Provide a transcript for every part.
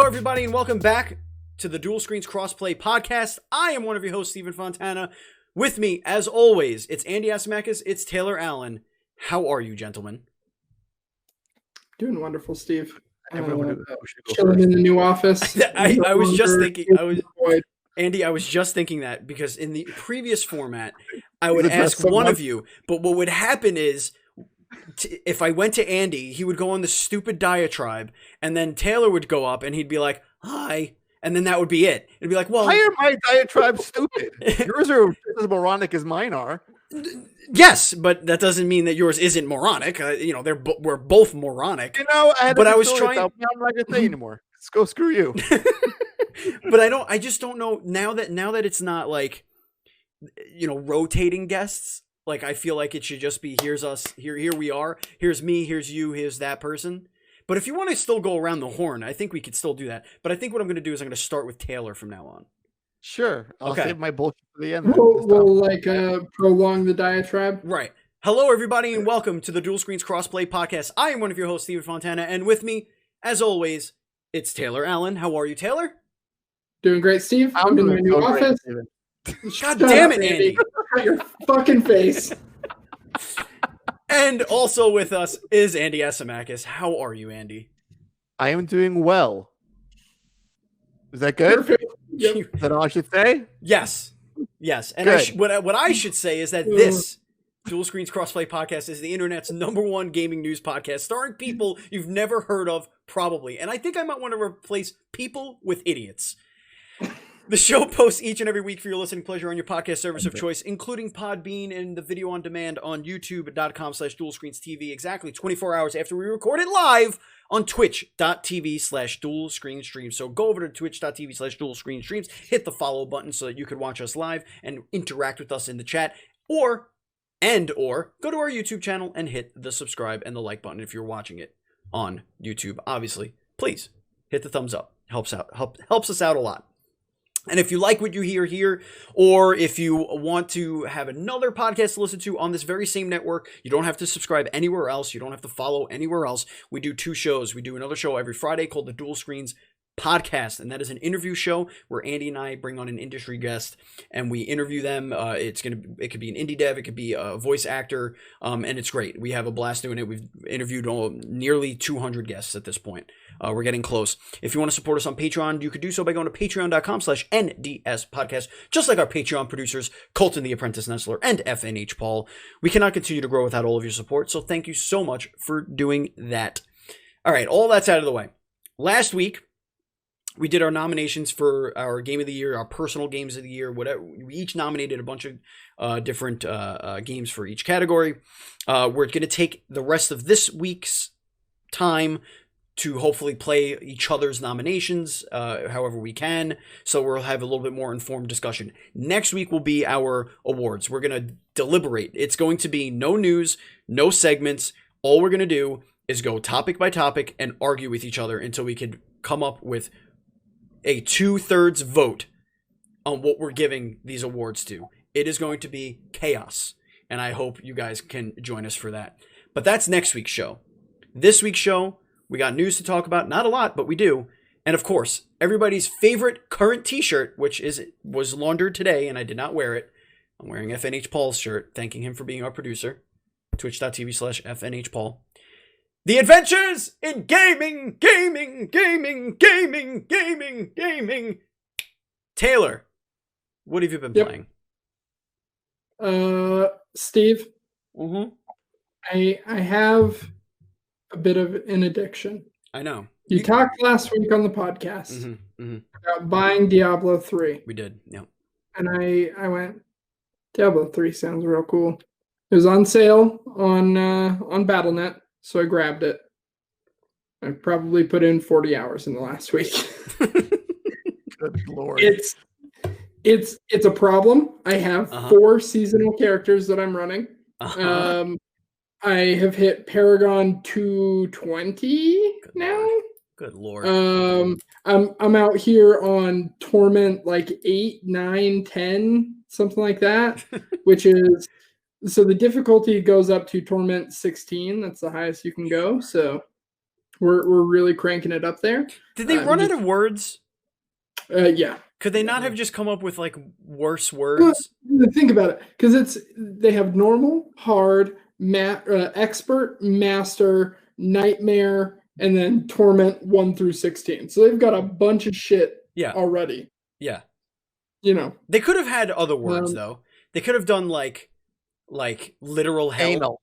Hello, everybody, and welcome back to the Dual Screens Crossplay Podcast. I am one of your hosts, Stephen Fontana. With me, as always, it's Andy Asimakis, it's Taylar Allen. How are you, gentlemen? Doing wonderful, Steve. Chilling in the new office. I was just thinking, Andy, I was just thinking that because in the previous format, I would ask one of you, but what would happen is, if I went to Andy, he would go on the stupid diatribe, and then Taylar would go up, and he'd be like, "Hi," and then that would be it. It'd be like, "Well, why are my diatribes stupid? Yours are as moronic as mine are." Yes, but that doesn't mean that yours isn't moronic. We're both moronic. I was trying. I'm not gonna say anymore. Let's go screw you. But I just don't know now that it's not like, rotating guests. Like, I feel like it should just be, here's us, here we are, here's me, here's you, here's that person. But if you want to still go around the horn, I think we could still do that. But I think what I'm going to do is I'm going to start with Taylar from now on. Sure. I'll save my bullshit for the end. We'll prolong the diatribe. Right. Hello, everybody, and welcome to the Dual Screens Crossplay Podcast. I am one of your hosts, Stephen Fontana, and with me, as always, it's Taylar Allen. How are you, Taylar? Doing great, Steve. I'm in my new office. God damn it, Andy. Cut your fucking face. And also with us is Andy Asimakis. How are you, Andy? I am doing well. Is that good? Perfect. Yep. Is that all I should say? Yes. And what I should say is that this Dual Screens Crossplay Podcast is the internet's #1 gaming news podcast, starring people you've never heard of, probably. And I think I might want to replace people with idiots. The show posts each and every week for your listening pleasure on your podcast service of choice, including Podbean and the video on demand on youtube.com/dualscreenstv, exactly 24 hours after we record it live on twitch.tv/dualscreenstream. So go over to twitch.tv/dualscreenstreams, hit the follow button so that you can watch us live and interact with us in the chat, or go to our YouTube channel and hit the subscribe and the like button if you're watching it on YouTube. Obviously, please hit the thumbs up. Helps us out a lot. And if you like what you hear here, or if you want to have another podcast to listen to on this very same network, you don't have to subscribe anywhere else. You don't have to follow anywhere else. We do 2 shows. We do another show every Friday called the Dual Screens Podcast, and that is an interview show where Andy and I bring on an industry guest and we interview them. It could be an indie dev, it could be a voice actor, and it's great. We have a blast doing it. We've interviewed nearly 200 guests at this point. We're getting close. If you want to support us on Patreon, you could do so by going to patreon.com/NDS podcast, just like our Patreon producers, Colton the Apprentice Nestler and FNH Paul. We cannot continue to grow without all of your support, so thank you so much for doing that. All right, all that's out of the way. Last week, we did our nominations for our Game of the Year, our personal games of the year, whatever. We each nominated a bunch of different games for each category. We're going to take the rest of this week's time to hopefully play each other's nominations however we can. So we'll have a little bit more informed discussion. Next week will be our awards. We're going to deliberate. It's going to be no news, no segments. All we're going to do is go topic by topic and argue with each other until we can come up with a 2/3 vote on what we're giving these awards to. It is going to be chaos, and I hope you guys can join us for that. But that's next week's show. This week's show, we got news to talk about. Not a lot, but we do. And of course, everybody's favorite current t-shirt, which was laundered today, and I did not wear it. I'm wearing FNH Paul's shirt, thanking him for being our producer. Twitch.tv/FNH Paul. The adventures in gaming. Taylar, what have you been playing? Steve. Mm-hmm. I have a bit of an addiction. I know. You talked last week on the podcast about buying Diablo 3. We did, yeah. And I went, Diablo 3 sounds real cool. It was on sale on BattleNet. So I grabbed it. I probably put in 40 hours in the last week. Good Lord. It's a problem. I have 4 seasonal characters that I'm running. I have hit Paragon 220 now. Good Lord. I'm out here on Torment like 8, 9, 10, something like that, which is so the difficulty goes up to Torment 16. That's the highest you can go. So We're really cranking it up there. Did they run out of words? Yeah. Could they not have just come up with like worse But words? think about it, because they have normal, hard, expert, master, nightmare, and then torment 1 through 16. So they've got a bunch of shit Yeah. already. Yeah. You know. They could have had other words though. They could have done like literal hell. Anal.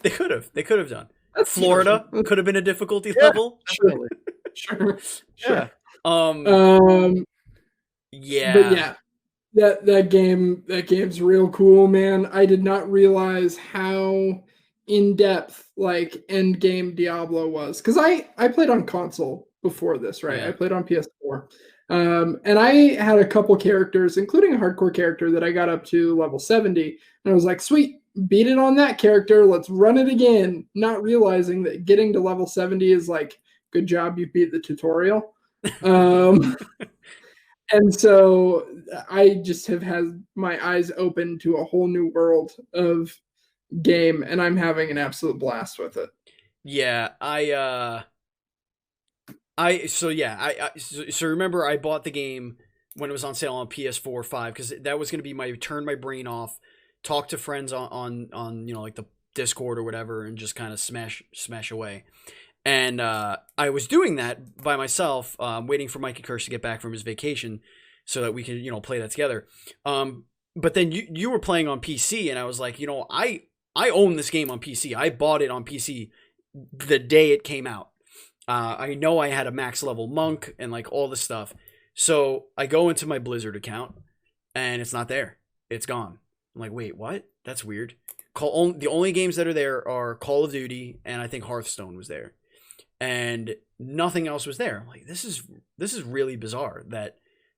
They could have done. That's Florida could have been a difficulty level. Definitely. Sure. Yeah. Yeah. But yeah, that game's real cool, man. I did not realize how in depth like end game Diablo was, because I played on console before this, right? Yeah. I played on PS4, and I had a couple characters, including a hardcore character that I got up to level 70, and I was like, sweet, beat it on that character. Let's run it again. Not realizing that getting to level 70 is like, good job, you beat the tutorial. And so I just have had my eyes open to a whole new world of game, and I'm having an absolute blast with it. Yeah, so remember I bought the game when it was on sale on PS4 5 because that was going to be my turn my brain off, talk to friends on like the Discord or whatever, and just kind of smash away. And I was doing that by myself, waiting for Mikey Kirsch to get back from his vacation so that we could, play that together. But then you were playing on PC, and I was like, I own this game on PC. I bought it on PC the day it came out. I know I had a max level monk and like all this stuff. So I go into my Blizzard account, and it's not there. It's gone. I'm like, wait, what? That's weird. The only games that are there are Call of Duty, and I think Hearthstone was there. And nothing else was there. I'm like, this is really bizarre that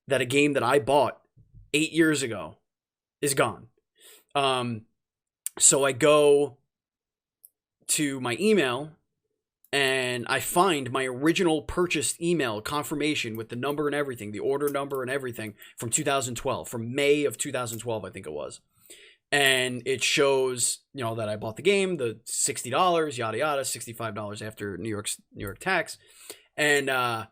a game that I bought 8 years ago is gone. So I go to my email and I find my original purchased email confirmation with the number and everything, the order number and everything from 2012, from May of 2012, I think it was. And it shows, that I bought the game, the $60, yada yada, $65 after New York tax, and so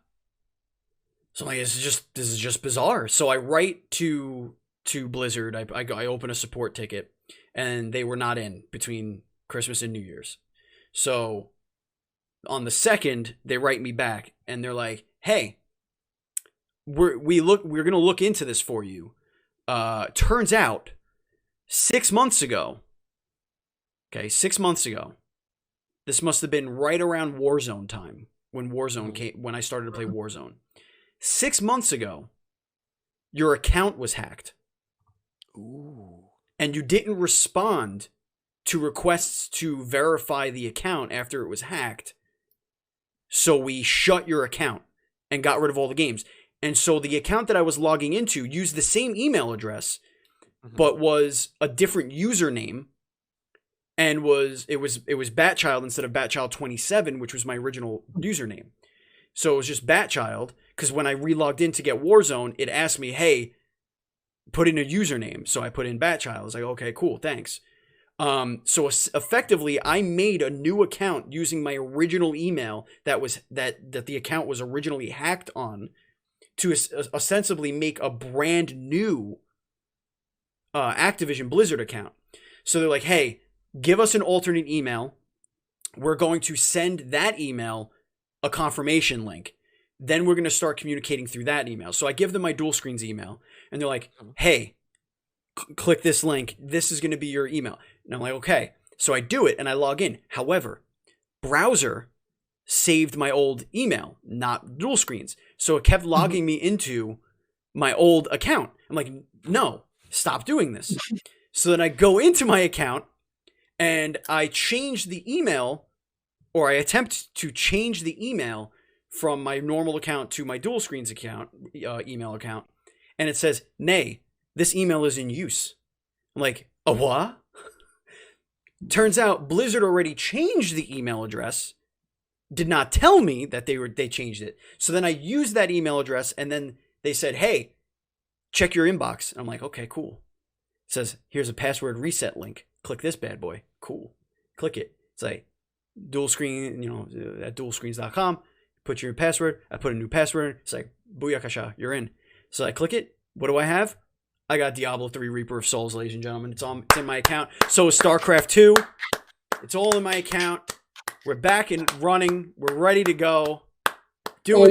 I'm like, this is just bizarre. So I write to Blizzard. I open a support ticket, and they were not in between Christmas and New Year's. So on the 2nd, they write me back, and they're like, "Hey, we're gonna look into this for you. Turns out." 6 months ago, this must have been right around Warzone time when Warzone came, when I started to play Warzone. 6 months ago, your account was hacked. Ooh. And you didn't respond to requests to verify the account after it was hacked. So we shut your account and got rid of all the games. And so the account that I was logging into used the same email address, but was a different username, and it was Batchild instead of Batchild27, which was my original username. So it was just Batchild, because when I relogged in to get Warzone, it asked me, hey, put in a username. So I put in Batchild. I was like, okay, cool, thanks. So effectively, I made a new account using my original email that the account was originally hacked on, to ostensibly make a brand new Activision Blizzard account. So they're like, hey, give us an alternate email. We're going to send that email a confirmation link. Then we're going to start communicating through that email. So I give them my dual screens email, and they're like, hey, click this link. This is going to be your email. And I'm like, okay. So I do it and I log in. However, browser saved my old email, not dual screens. So it kept logging me into my old account. I'm like, no. Stop doing this. So then I go into my account and I change the email, or I attempt to change the email from my normal account to my dual screens account, email account. And it says, nay, this email is in use. I'm like, a what? Turns out Blizzard already changed the email address, did not tell me that they changed it. So then I used that email address, and then they said, hey, check your inbox. And I'm like, okay, cool. It says, here's a password reset link. Click this bad boy. Cool. click it. It's like dual screen, at dualscreens.com. Put your password. I put a new password in. It's like, booyakasha, you're in. So I click it. What do I have? I got Diablo 3 Reaper of Souls, ladies and gentlemen. It's in my account. So is StarCraft 2. It's all in my account. We're back and running. We're ready to go. Doing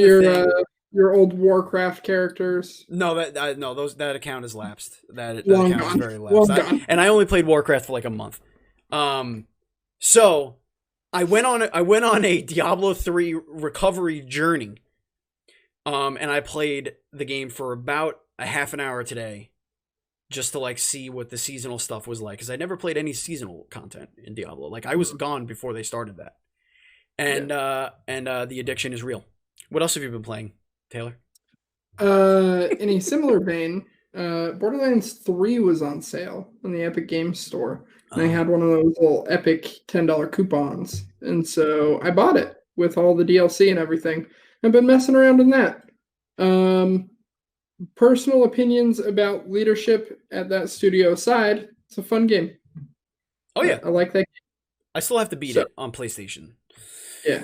your old Warcraft characters. No, that account is lapsed. That account is very lapsed. And I only played Warcraft for like a month. So I went on a Diablo 3 recovery journey. And I played the game for about a half an hour today, just to like see what the seasonal stuff was like, because I never played any seasonal content in Diablo. Like I was gone before they started that. And the addiction is real. What else have you been playing, Taylor? In a similar vein, Borderlands 3 was on sale on the Epic Games Store. And I had one of those little Epic $10 coupons. And so I bought it with all the DLC and everything. I've been messing around in that. Personal opinions about leadership at that studio aside, it's a fun game. Oh yeah. I like that game. I still have to beat it on PlayStation. Yeah.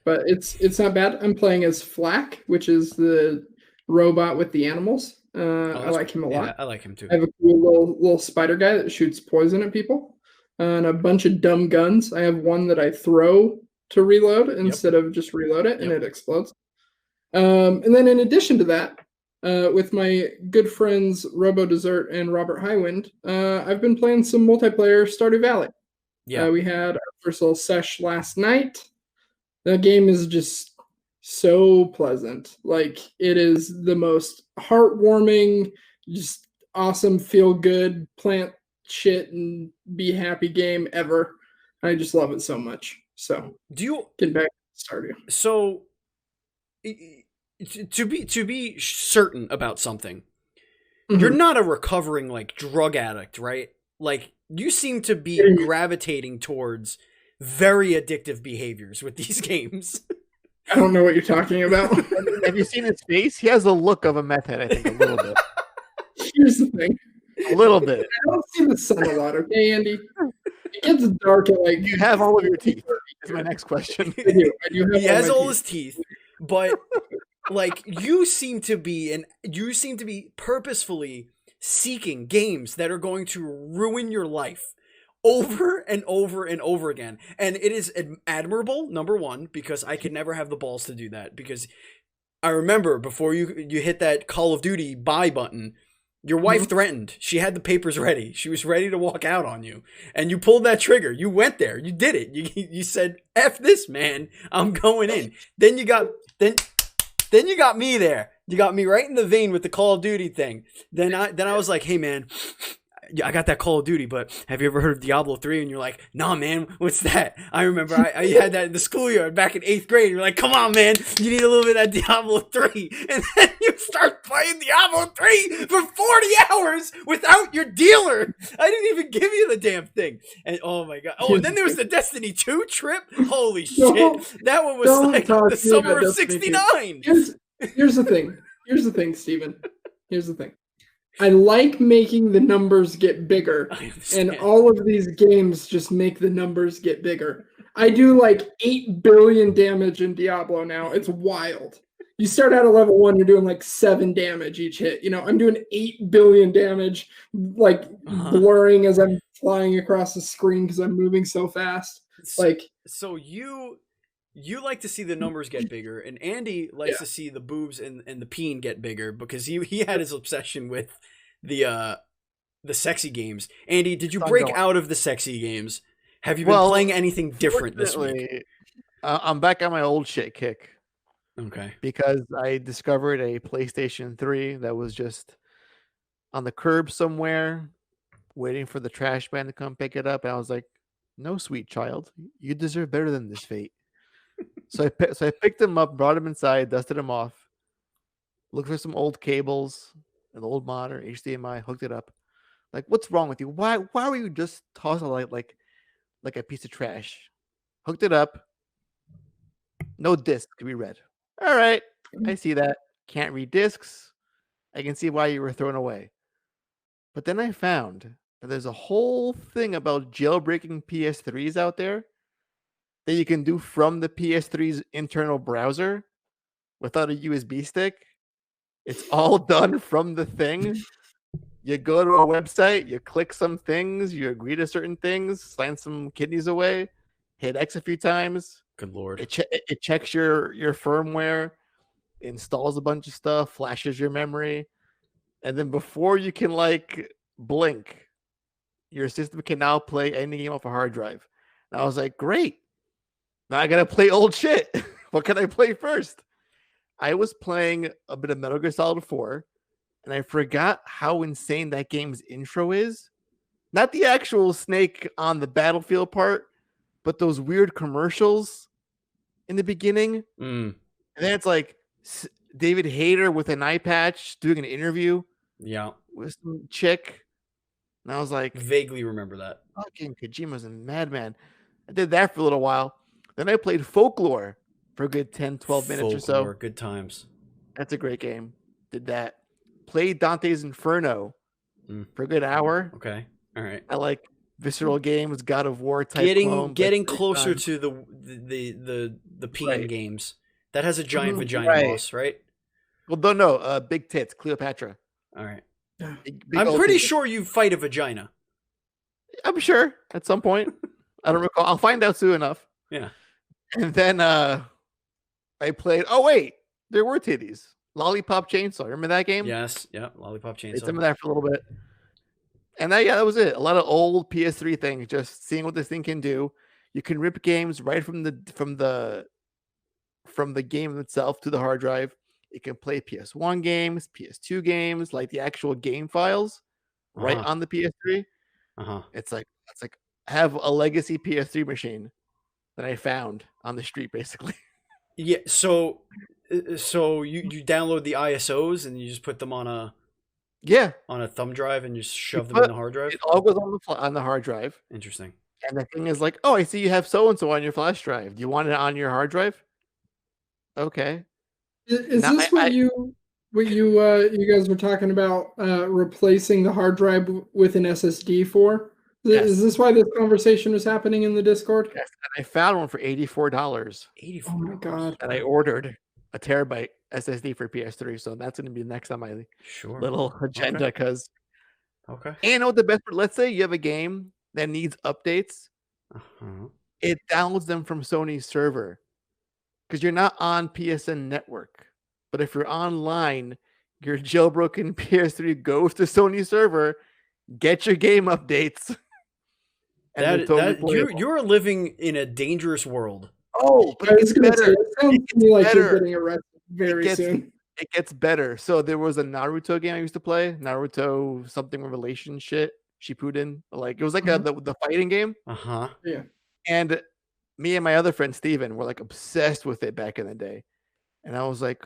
But it's not bad. I'm playing as Flack, which is the robot with the animals. I like him a lot. I like him too. I have a cool little spider guy that shoots poison at people. And a bunch of dumb guns. I have one that I throw to reload instead of just reload it, and it explodes. And then in addition to that, with my good friends Robo Desert and Robert Highwind, I've been playing some multiplayer Stardew Valley. Yeah. We had our first little sesh last night. The game is just so pleasant. Like, it is the most heartwarming, just awesome, feel good, plant shit and be happy game ever. I just love it so much. So get back to Stardew. So to be certain about something, you're not a recovering like drug addict, right? Like, you seem to be gravitating towards very addictive behaviors with these games. I don't know what you're talking about. Have you seen his face? He has the look of a meth head, I think, a little bit. Here's the thing. A little bit. I don't see the sun a lot, okay, Andy? It gets dark at like... You have all of your teeth. Is my next question. I do have he has all his teeth, but like you seem to be purposefully seeking games that are going to ruin your life over and over and over again. And it is admirable, number one, because I could never have the balls to do that. Because I remember before you hit that Call of Duty buy button, your wife threatened. She had the papers ready. She was ready to walk out on you. And you pulled that trigger. You went there. You did it. You said, F this, man. I'm going in. Then you got me there. You got me right in the vein with the Call of Duty thing. Then I was like, hey, man, I got that Call of Duty, but have you ever heard of Diablo 3? And you're like, nah, man, what's that? I remember I had that in the schoolyard back in 8th grade. You're like, come on, man, you need a little bit of that Diablo 3. And then you start playing Diablo 3 for 40 hours without your dealer. I didn't even give you the damn thing. And oh my God. Oh, and then there was the Destiny 2 trip. Holy shit. That one was like the summer of 69. Here's the thing. Here's the thing, Steven. Here's the thing. I like making the numbers get bigger, and all of these games just make the numbers get bigger. I do like 8 billion damage in Diablo now. It's wild. You start out at level 1, you're doing like 7 damage each hit. You know, I'm doing 8 billion damage, like blurring as I'm flying across the screen because I'm moving so fast. Like, so you like to see the numbers get bigger, and Andy likes to see the boobs and the peen get bigger because he had his obsession with the sexy games. Andy, did you break out of the sexy games? Have you been playing anything different this week? I'm back on my old shit kick. Okay. Because I discovered a PlayStation 3 that was just on the curb somewhere, waiting for the trash man to come pick it up. And I was like, no, sweet child, you deserve better than this fate. So I picked him up, brought him inside, dusted him off, looked for some old cables, an old monitor, HDMI, hooked it up. Like, what's wrong with you? Why were you just tossing like a piece of trash? Hooked it up. No disc to be read. All right, I see that. Can't read discs. I can see why you were thrown away. But then I found But there's a whole thing about jailbreaking PS3s out there that you can do from the PS3's internal browser without a USB stick. It's all done from the thing. You go to a website, you click some things, you agree to certain things, sign some kidneys away, hit X a few times. Good lord. It checks your firmware, installs a bunch of stuff, flashes your memory, and then before you can like blink, your system can now play any game off a hard drive. And I was like, great. Now I gotta play old shit. What can I play first? I was playing a bit of Metal Gear Solid 4, and I forgot how insane that game's intro is. Not the actual Snake on the battlefield part, but those weird commercials in the beginning. Mm. And then it's like David Hayter with an eye patch doing an interview Yeah. with some chick. And I was like, Vaguely remember that. fucking Kojima's a madman. I did that for a little while. Then I played Folklore for a good 10, 12 minutes or so. Folklore, good times. That's a great game. Did that. Played Dante's Inferno for a good hour. Okay. All right. I like visceral games, God of War type. Getting closer to the peeing games. That has a giant vagina boss, right? Well, no, big tits, Cleopatra. All right. Big I'm pretty sure you fight a vagina. I'm sure at some point. I don't recall. I'll find out soon enough. Yeah. And then I played. Oh wait, there were titties. Lollipop Chainsaw. Remember that game? Yes. Yeah. Lollipop Chainsaw. Played some of that for a little bit. And that was it. A lot of old PS3 things. Just seeing what this thing can do. You can rip games right from the game itself to the hard drive. You can play PS1 games, PS2 games, like the actual game files, right on the PS3. It's like I have a legacy PS3 machine that I found on the street, basically. Yeah. So you download the ISOs and you just put them on a thumb drive and you just shove them in the hard drive. It all goes on the hard drive. Interesting. And the thing is like, oh, I see you have so and so on your flash drive. Do you want it on your hard drive? Okay. Is this what you guys were talking about replacing the hard drive with an SSD for? Yes. Is this why this conversation was happening in the Discord? Yes, and I found one for $84. $84. Oh my god! And I ordered a terabyte SSD for PS3, so that's going to be next on my little agenda. Because okay. And you know what the best? Let's say you have a game that needs updates. It downloads them from Sony's server because you're not on PSN network. But if you're online, your jailbroken PS3 goes to Sony server, get your game updates. You're living in a dangerous world. Oh, but it gets better. It sounds to me like you're getting arrested very soon. It gets better. So there was a Naruto game I used to play. Naruto something with relationship. Shippuden. Like it was like the fighting game. Yeah. And me and my other friend Steven were like obsessed with it back in the day. And I was like,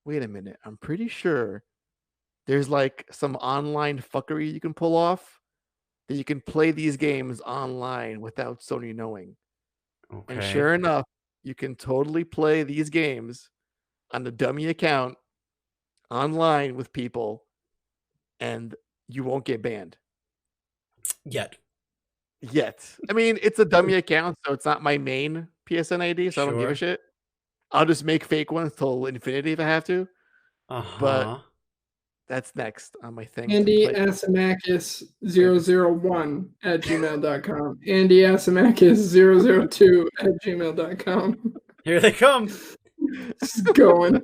wait a minute. I'm pretty sure there's like some online fuckery you can pull off that you can play these games online without Sony knowing. Okay. And sure enough, you can totally play these games on the dummy account online with people and you won't get banned. Yet. I mean, it's a dummy account, so it's not my main PSN ID, so I don't give a shit. I'll just make fake ones till infinity if I have to. But that's next on my thing. Andy Asimakis 001 at gmail.com. Andy Asimakis 002 at gmail.com. Here they come. It's going.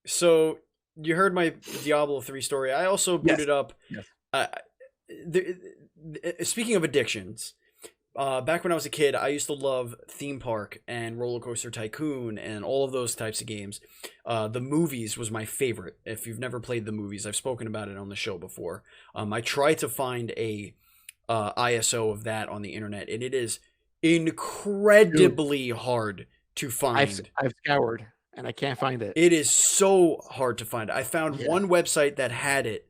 So you heard my Diablo 3 story. I also booted up. Yes. Speaking of addictions, back when I was a kid, I used to love Theme Park and Roller Coaster Tycoon and all of those types of games. The movies was my favorite. If you've never played the movies, I've spoken about it on the show before. I tried to find a ISO of that on the internet, and it is incredibly hard to find. I've scoured, and I can't find it. It is so hard to find. I found one website that had it,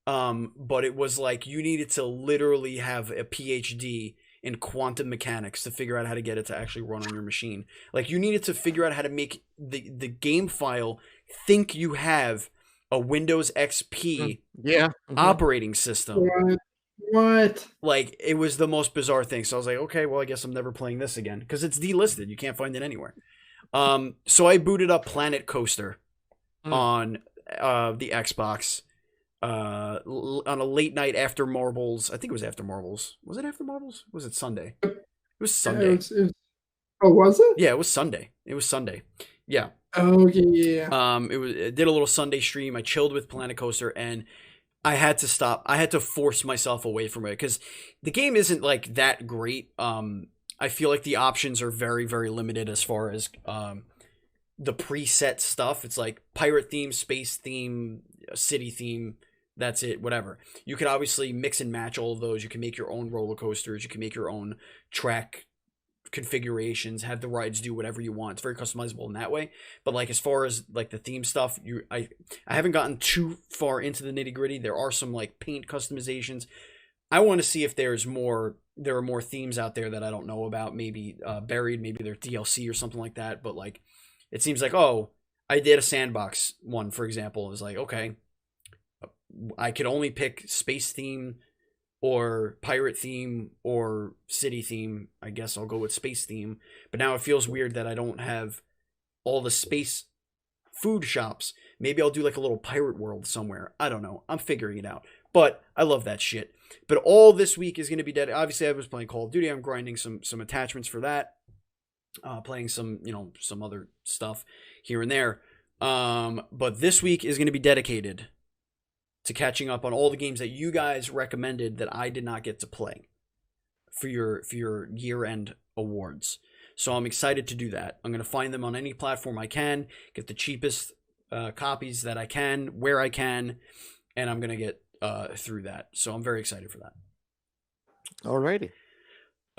but it was like you needed to literally have a PhD in quantum mechanics to figure out how to get it to actually run on your machine. Like you needed to figure out how to make the game file think you have a Windows XP operating system. What? Like, it was the most bizarre thing. So I was like, okay, well, I guess I'm never playing this again because it's delisted. You can't find it anywhere. So I booted up Planet Coaster on the Xbox on a late night after Marbles. I think it was after Marbles. Was it after Marbles? Was it Sunday? It was Sunday. Oh, was it? Yeah, it was Sunday. It was Sunday. Yeah. Oh yeah. It did a little Sunday stream. I chilled with Planet Coaster, and I had to stop. I had to force myself away from it because the game isn't like that great. I feel like the options are very, very limited as far as the preset stuff. It's like pirate theme, space theme, city theme. That's it. Whatever. You could obviously mix and match all of those. You can make your own roller coasters. You can make your own track configurations, have the rides do whatever you want. It's very customizable in that way. But like as far as like the theme stuff, I haven't gotten too far into the nitty-gritty. There are some like paint customizations. I want to see if there are more themes out there that I don't know about, maybe buried, maybe they're DLC or something like that. But like it seems like, oh, I did a sandbox one, for example. It was like, okay, I could only pick space theme or pirate theme or city theme. I guess I'll go with space theme. But now it feels weird that I don't have all the space food shops. Maybe I'll do like a little pirate world somewhere. I don't know. I'm figuring it out. But I love that shit. But all this week is going to be dead. Obviously, I was playing Call of Duty. I'm grinding some attachments for that. Playing some other stuff here and there. But this week is going to be dedicated to catching up on all the games that you guys recommended that I did not get to play for your year-end awards. So I'm excited to do that. I'm going to find them on any platform I can, get the cheapest copies that I can, where I can, and I'm going to get through that. So I'm very excited for that. Alrighty.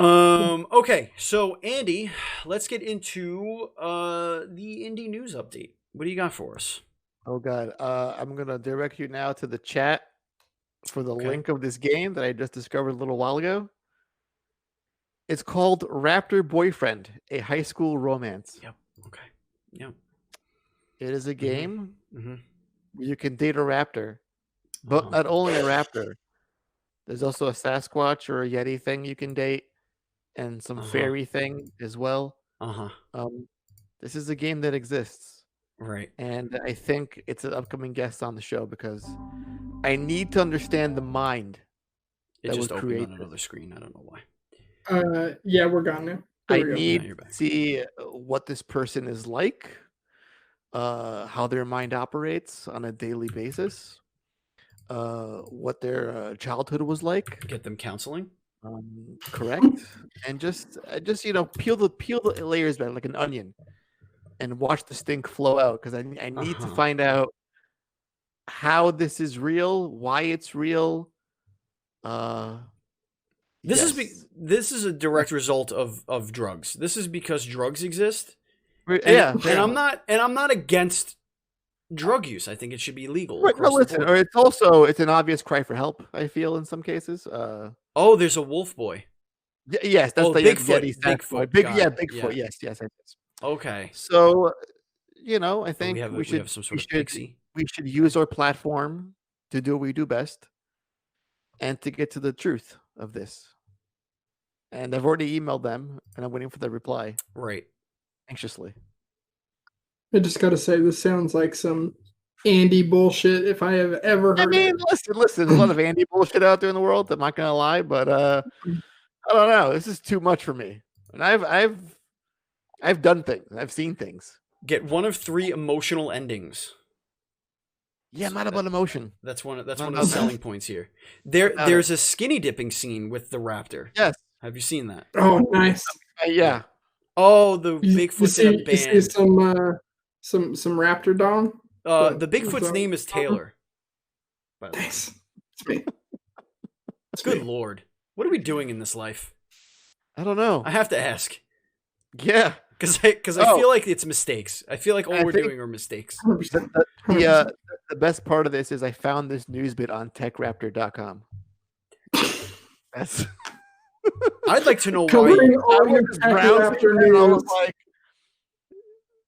Okay, so Andy, let's get into the indie news update. What do you got for us? Oh God, I'm gonna direct you now to the chat for the link of this game that I just discovered a little while ago. It's called Raptor Boyfriend, a high school romance. Yep. Okay. Yep. It is a game where you can date a raptor, but not only a raptor. There's also a Sasquatch or a Yeti thing you can date, and some fairy thing as well. This is a game that exists. Right. And I think it's an upcoming guest on the show because I need to understand the mind that just opened on another screen. I don't know why. Yeah, we're gone now. I need to see what this person is like, how their mind operates on a daily basis, what their childhood was like. Get them counseling. Correct. And just peel the layers back like an onion. And watch the stink flow out because I need to find out how this is real, why it's real. This is a direct result of drugs. This is because drugs exist. And I'm not against drug use. I think it should be legal. Right, listen, or it's an obvious cry for help. I feel in some cases. There's a wolf boy. Yes, that's the Bigfoot. Bigfoot. Yeah. Yes. Okay. So, I think we have some sort of pixie. We should use our platform to do what we do best and to get to the truth of this. And I've already emailed them, and I'm waiting for the reply. Right. Anxiously. I just got to say, this sounds like some Andy bullshit if I have ever heard it. Listen, there's a lot of Andy bullshit out there in the world. I'm not going to lie, but I don't know. This is too much for me. And I've done things. I've seen things. Get one of 3 emotional endings. Yeah, not about emotion. That's one of the selling points here. There's a skinny dipping scene with the raptor. Yes. Have you seen that? Oh, nice. Yeah. Oh, the Bigfoot's in a band. You see some raptor dong? The Bigfoot's name is Taylor. Nice. It's me. Good Lord. What are we doing in this life? I don't know. I have to ask. Yeah. Because I feel like it's mistakes. I feel like all we're doing are mistakes. The best part of this is I found this news bit on techraptor.com. That's I'd like to know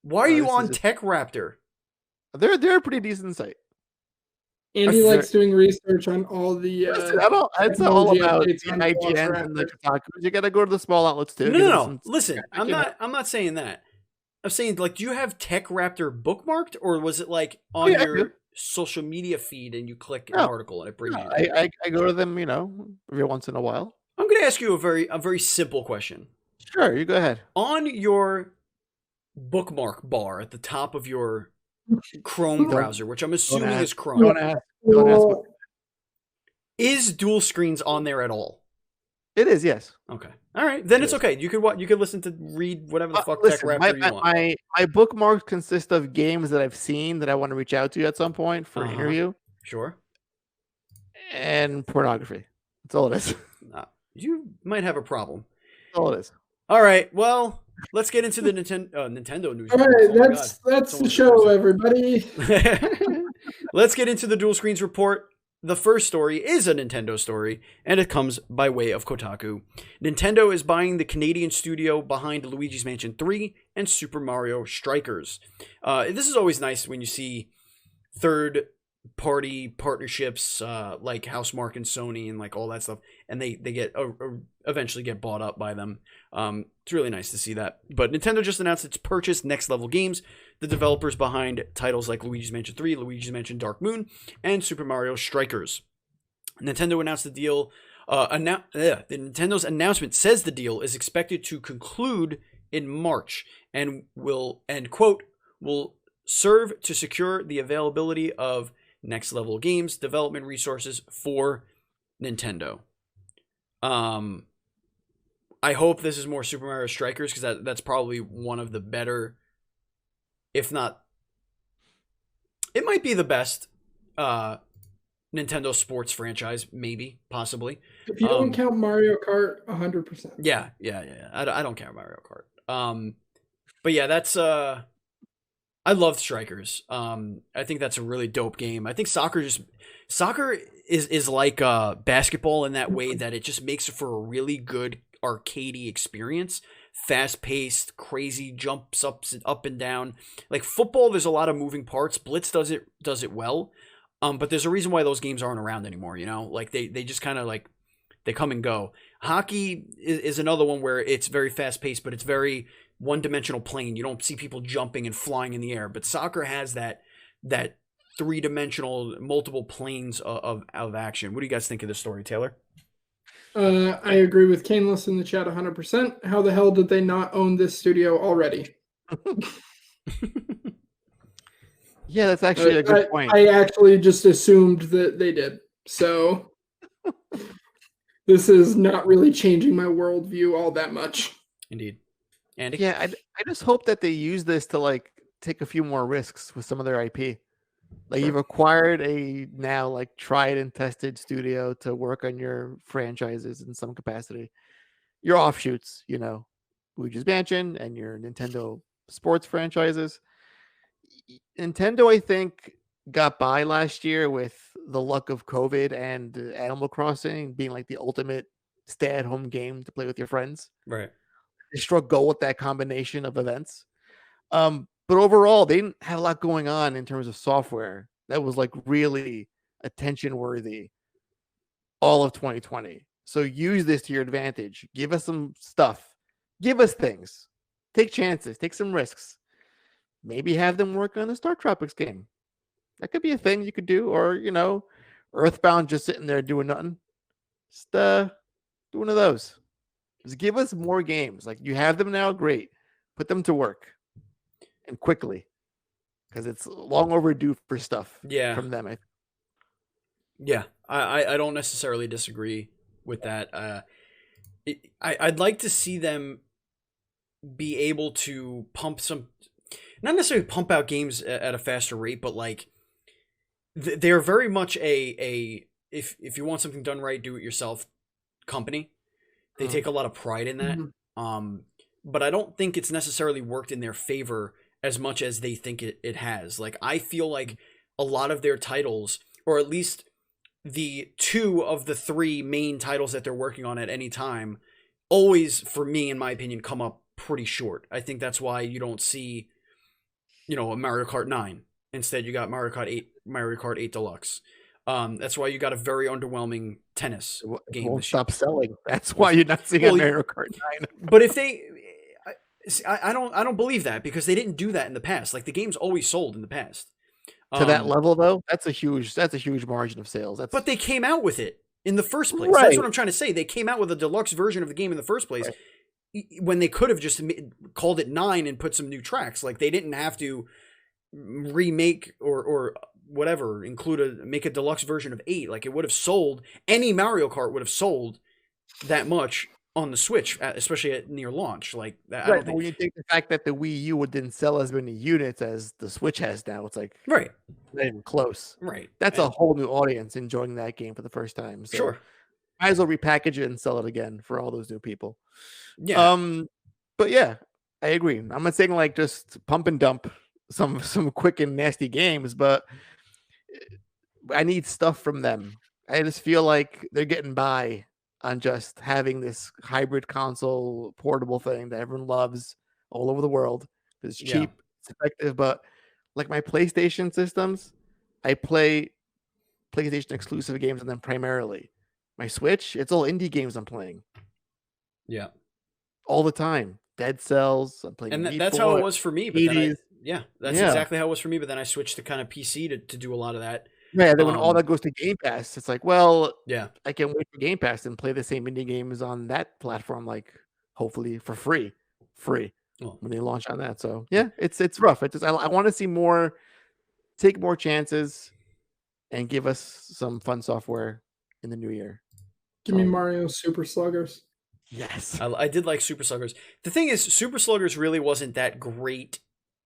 why are you on TechRaptor? They're a pretty decent site. Andy That's likes doing research on all the Listen, I don't. It's all technology about updates the on IGNs and the Velociraptor. Kotakus. You got to go to the small outlets too. No, Give no, them no. some. Listen, I'm not saying that. I'm saying, like, do you have Tech Raptor bookmarked, or was it like Oh on yeah, I do. your social media feed and you click an No, article and it brings no, you there? I go to them, every once in a while. I'm going to ask you a very simple question. Sure, you go ahead. On your bookmark bar at the top of your Chrome Don't- browser, which I'm assuming ask. is Chrome, Don't ask. Don't ask. What, is dual screens on there at all? it is, yes. Okay. All right. Then It it's is. okay. You could listen to read whatever the fuck Listen, Tech my, Raptor you want. my bookmarks consist of games that I've seen that I want to reach out to at some point for an interview, Sure. and pornography. That's all it is. You might have a problem. That's all it is. All right. Well, let's get into the Nintendo news. All right, Oh my that's God. the Someone's show, producing. everybody. Let's get into the dual screens report. The first story is a Nintendo story, and it comes by way of Kotaku. Nintendo is buying the Canadian studio behind Luigi's Mansion 3 and Super Mario Strikers. This is always nice when you see third-party partnerships like Housemarque and Sony and like all that stuff, and they get eventually get bought up by them. It's really nice to see that. But Nintendo just announced it's purchased Next Level Games, the developers behind titles like Luigi's Mansion 3, Luigi's Mansion Dark Moon, and Super Mario Strikers. Nintendo announced the deal. The Nintendo's announcement says the deal is expected to conclude in March and will, end quote, will serve to secure the availability of Next Level Games development resources for Nintendo. I hope this is more Super Mario Strikers because that's probably one of the better, if not, it might be the best Nintendo sports franchise, maybe, possibly. If you don't count Mario Kart, 100%. Yeah. I don't count Mario Kart. But yeah, that's I love Strikers. I think that's a really dope game. I think soccer is like basketball in that way that it just makes it for a really good arcadey experience. Fast paced, crazy jumps up and down. Like football, there's a lot of moving parts. Blitz does it well. But there's a reason why those games aren't around anymore, Like they just kind of like they come and go. Hockey is another one where it's very fast paced, but it's very one-dimensional plane. You don't see people jumping and flying in the air. But soccer has that three-dimensional, multiple planes of action. What do you guys think of this story, Taylor? I agree with Caneless in the chat 100%. How the hell did they not own this studio already? Yeah, that's actually a good point. I actually just assumed that they did. So this is not really changing my worldview all that much. Indeed. Andy? Yeah, I just hope that they use this to like take a few more risks with some of their IP. Like you've acquired a now like tried and tested studio to work on your franchises in some capacity. Your offshoots, Luigi's Mansion and your Nintendo sports franchises. Nintendo, I think, got by last year with the luck of COVID and Animal Crossing being like the ultimate stay-at-home game to play with your friends. Right. They struck gold with that combination of events. But overall, they didn't have a lot going on in terms of software that was like really attention worthy all of 2020. So use this to your advantage. Give us some stuff. Give us things. Take chances. Take some risks. Maybe have them work on the Star Tropics game. That could be a thing you could do. Or, Earthbound just sitting there doing nothing. Just do one of those. Just give us more games. Like you have them now, great. Put them to work. And quickly. Because it's long overdue for stuff from them. Yeah, I don't necessarily disagree with that. I'd like to see them be able to not necessarily pump out games at a faster rate, but like they're very much if you want something done right, do it yourself company. They take a lot of pride in that. Mm-hmm. But I don't think it's necessarily worked in their favor as much as they think it has. Like I feel like a lot of their titles, or at least the 2 of the 3 main titles that they're working on at any time, always, for me, in my opinion, come up pretty short. I think that's why you don't see, a Mario Kart 9. Instead, you got Mario Kart 8 Deluxe. That's why you got a very underwhelming tennis It game won't this year. stop selling. That's why you're not seeing Well, Mario Kart 9. But if they, I don't believe that, because they didn't do that in the past. Like, the game's always sold in the past. To that level, though, that's a huge margin of sales. But they came out with it in the first place. Right. That's what I'm trying to say. They came out with a deluxe version of the game in the first place, when they could have just called it 9 and put some new tracks. Like, they didn't have to remake or whatever, make a deluxe version of 8. Like, it would have sold, any Mario Kart would have sold that much on the Switch, especially at near launch. Like, I don't think, when you take the fact that the Wii U didn't sell as many units as the Switch has now, it's like right, not even close. right. That's a whole new audience enjoying that game for the first time. So Sure. might as well repackage it and sell it again for all those new people. Yeah. But yeah, I agree. I'm not saying like just pump and dump some quick and nasty games, but I need stuff from them. I just feel like they're getting by on just having this hybrid console portable thing that everyone loves all over the world. It's cheap, it's effective, but like my PlayStation systems, I play PlayStation exclusive games on them primarily. My Switch, it's all indie games I'm playing. Yeah. All the time. Dead Cells, I'm playing. And that's how it was for me. But then that's Yeah. exactly how it was for me. But then I switched to kind of PC to do a lot of that. Yeah, then when all that goes to Game Pass, it's like, well, Yeah, I can wait for Game Pass and play the same indie games on that platform, like hopefully for free when they launch on that. So yeah, it's rough. It's just I want to see more, take more chances, and give us some fun software in the new year. Give me Mario Super Sluggers. Yes, I did like Super Sluggers. The thing is, Super Sluggers really wasn't that great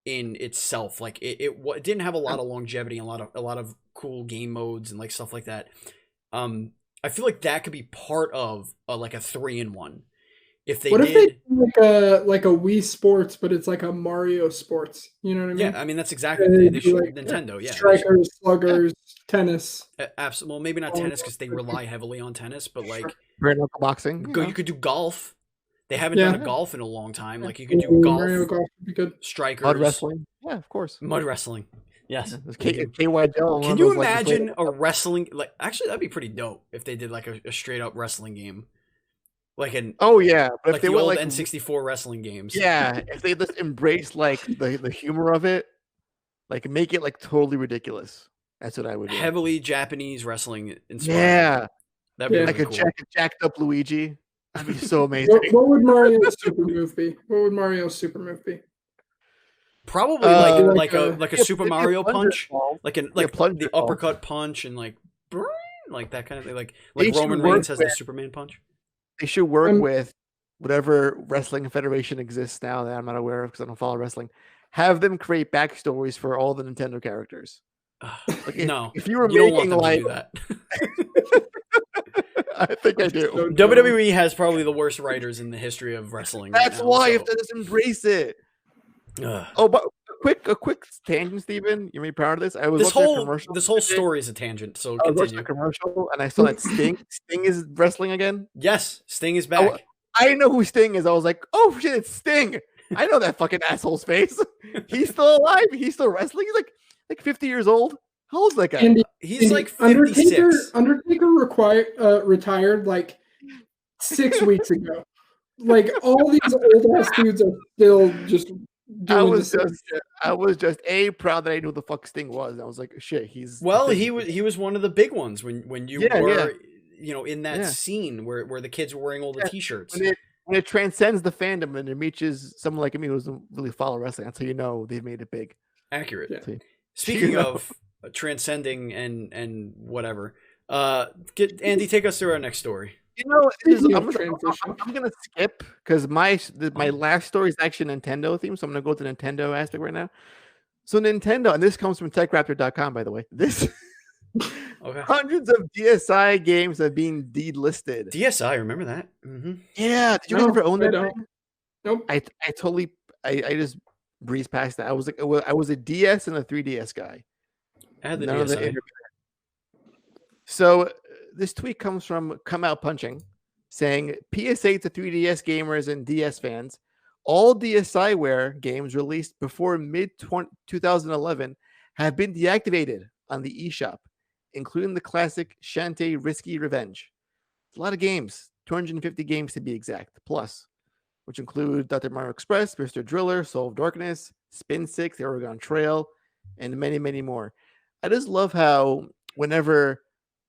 in itself. Like, it didn't have a lot of longevity and a lot of cool game modes and like stuff like that. I feel like that could be part of like a 3-in-1 if they what did. If they do like a Wii Sports, but it's like a Mario Sports? You know what I mean? Yeah, I mean that's exactly what they should. Like, Nintendo, yeah. Strikers, Sluggers, tennis. Absolutely. Well, maybe not tennis because they rely heavily on tennis, but like bare knuckle boxing. You could do golf. They haven't done a golf in a long time. Like, you could do golf. Mario Golf would be good. Strikers. Mud wrestling. Yeah, of course. Mud wrestling. Yes. KY Dell. Can you imagine a wrestling? Like, actually, that'd be pretty dope if they did like a straight up wrestling game, like but but like if they the were old like N64 wrestling games. Yeah, if they just embrace like the humor of it, like make it like totally ridiculous. That's what I would do. Heavily Japanese wrestling inspired. Yeah, that'd be like really cool. a jacked up Luigi. That'd be so amazing. What would Mario's super move be? What would Mario's super move be? Probably like a Super Mario punch, like the uppercut punch and like that kind of thing. Like Roman Reigns has the Superman punch. They should work with whatever wrestling federation exists now that I'm not aware of because I don't follow wrestling. Have them create backstories for all the Nintendo characters. Like, if you were making don't want like to do that. I think I do. So WWE has probably the worst writers in the history of wrestling. That's why if they just embrace it. Oh, but a quick tangent, Steven. You're proud of this? I was watching a commercial. This whole story is a tangent. So I was watching a commercial and I saw that Sting is wrestling again. Yes, Sting is back. I know who Sting is. I was like, oh shit, it's Sting. I know that fucking asshole's face. He's still alive. He's still wrestling. He's like 50 years old. How old is that guy? Andy, he's like 56. Undertaker retired like 6 weeks ago. Like, all these old ass dudes are still just doing I was just proud that I knew who the fuck Sting was. I was like, shit, he's he was one of the big ones when you were in that scene where the kids were wearing all the t-shirts. When it transcends the fandom and it reaches someone like me who doesn't really follow wrestling, that's how you know they've made it big. Accurate. Yeah. Speaking of transcending and whatever, Andy, take us through our next story. I'm gonna skip because my last story is actually Nintendo theme, so I'm gonna go to the Nintendo aspect right now. So Nintendo, and this comes from TechRaptor.com, by the way. Hundreds of DSi games have been delisted. DSi, remember that? Mm-hmm. Yeah, did you ever own that? Nope. I totally just breezed past that. I was a DS and a 3DS guy. I had the DSi. So this tweet comes from Come Out Punching, saying PSA to 3DS gamers and DS fans: all DSiWare games released before mid 2011 have been deactivated on the eShop. including the classic Shantae Risky Revenge. It's a lot of games, 250 games to be exact, plus, which include Dr. Mario Express, Mr. Driller, Soul of Darkness, Spin 6, The Oregon Trail, and many, many more. I just love how whenever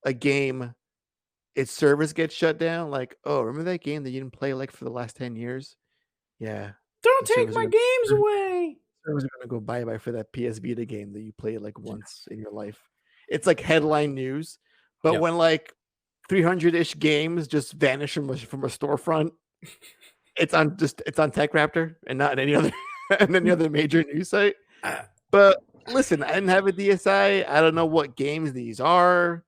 a game, its service gets shut down, like, oh, remember that game that you didn't play like for the last 10 years? Yeah. Don't the take servers my are gonna- games away. servers are gonna go bye-bye for that PS Vita game that you played like once in your life. It's like headline news, but Yep. when like 300-ish games just vanish from a storefront, it's on Tech Raptor and not in any other and any other major news site. But listen, I didn't have a DSi. I don't know what games these are.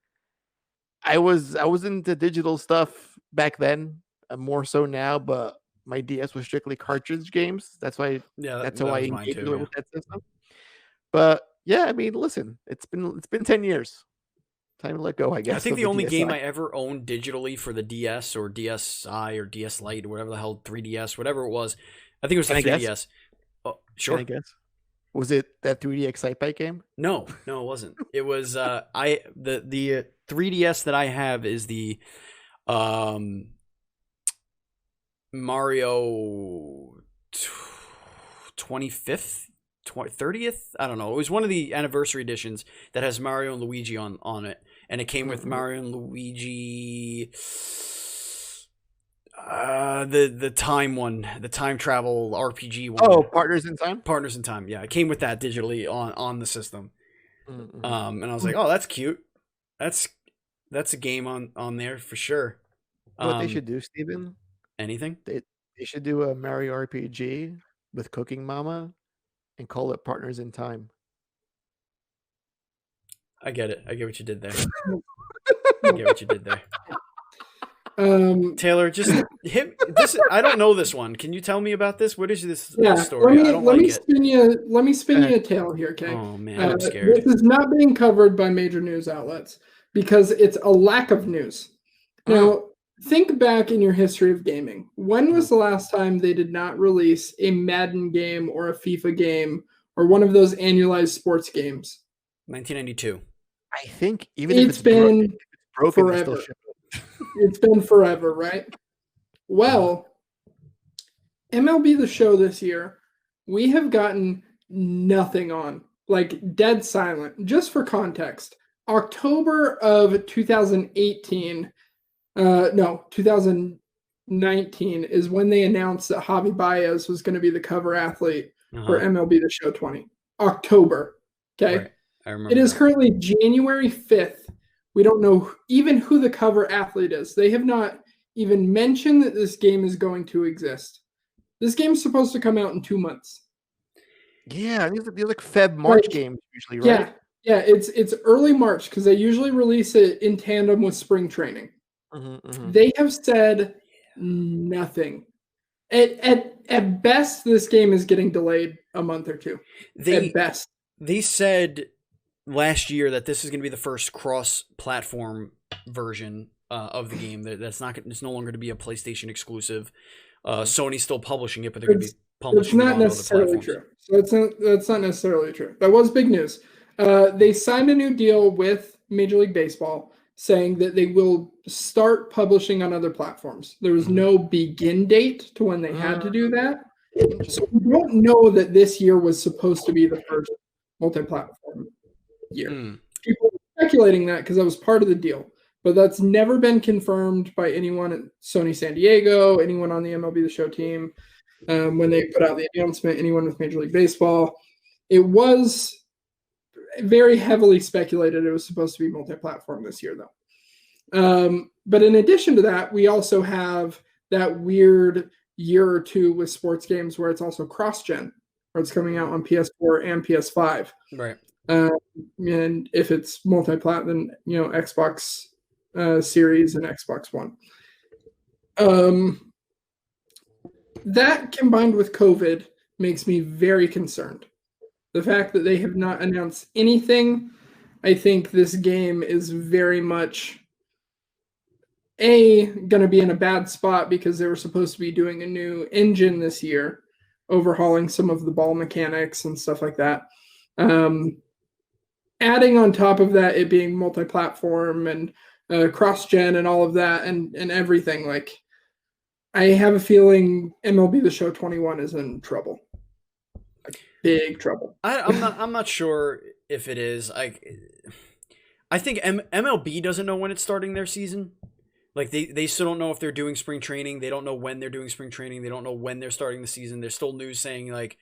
I was into digital stuff back then, more so now, but my DS was strictly cartridge games. That's why Yeah, that's that how I was mine engaged too. with that system. But yeah, I mean, listen, it's been 10 years. Time to let go, I guess. I think of the only game DSi. I ever owned digitally for the DS or DSi or DS Lite or whatever the hell, 3DS, whatever it was, I think it was the Can I 3DS. guess? Oh, Can sure. I guess? Was it that 3D Excitebike game? No, it wasn't. It was the 3DS that I have is the Mario 25th, 30th. I don't know. It was one of the anniversary editions that has Mario and Luigi on it, and it came with Mario and Luigi. The time one, the time travel RPG one. Oh, Partners in Time. Partners in Time. Yeah, it came with that digitally on the system. Mm-hmm. And I was like, oh, that's cute. That's a game on there for sure. You know what they should do, Steven? Anything? They should do a Mario RPG with Cooking Mama and call it Partners in Time. I get it. I get what you did there. I get what you did there. Taylor, just hit this. I don't know this one. Can you tell me about this? What is this yeah, story? I don't let like me it. Let me spin you a tale here, okay? Oh man, I'm scared. This is not being covered by major news outlets because it's a lack of news. Now, think back in your history of gaming. When was the last time they did not release a Madden game or a FIFA game or one of those annualized sports games? 1992. I think even It's been broken, forever. It's been forever, right? Well, MLB The Show this year, we have gotten nothing on, like dead silent. Just for context, October of 2018, 2019 is when they announced that Javi Baez was going to be the cover athlete for MLB The Show 20. October, okay? Right. I remember. It is currently January 5th. We don't know even who the cover athlete is. They have not even mentioned that this game is going to exist. This game is supposed to come out in 2 months. Yeah, these are like March games usually, right? Yeah, it's early March because they usually release it in tandem with spring training. They have said nothing. At best, this game is getting delayed a month or two. At best. They said last year that this is going to be the first cross-platform version of the game. It's no longer to be a PlayStation exclusive. Sony's still publishing it, but they're going to be publishing it on other platforms. It's not necessarily true. So that's not necessarily true. That was big news. They signed a new deal with Major League Baseball saying that they will start publishing on other platforms. There was no begin date to when they had to do that. So we don't know that this year was supposed to be the first multi-platform year. People were speculating that because that was part of the deal, but that's never been confirmed by anyone at Sony San Diego, anyone on the MLB The Show team. When they put out the announcement, anyone with Major League Baseball, it was very heavily speculated it was supposed to be multi-platform this year, though. But in addition to that, we also have that weird year or two with sports games where it's also cross-gen, where it's coming out on PS4 and PS5. Right. And if it's multi-plat, then Xbox Series and Xbox One. That combined with COVID makes me very concerned. The fact that they have not announced anything, I think this game is very much going to be in a bad spot because they were supposed to be doing a new engine this year, overhauling some of the ball mechanics and stuff like that. And adding on top of that, it being multi-platform and cross-gen and all of that and everything, like I have a feeling MLB The Show 21 is in trouble, like big trouble. I'm not sure if it is. I think MLB doesn't know when it's starting their season. Like they still don't know if they're doing spring training. They don't know when they're doing spring training. They don't know when they're starting the season. There's still news saying like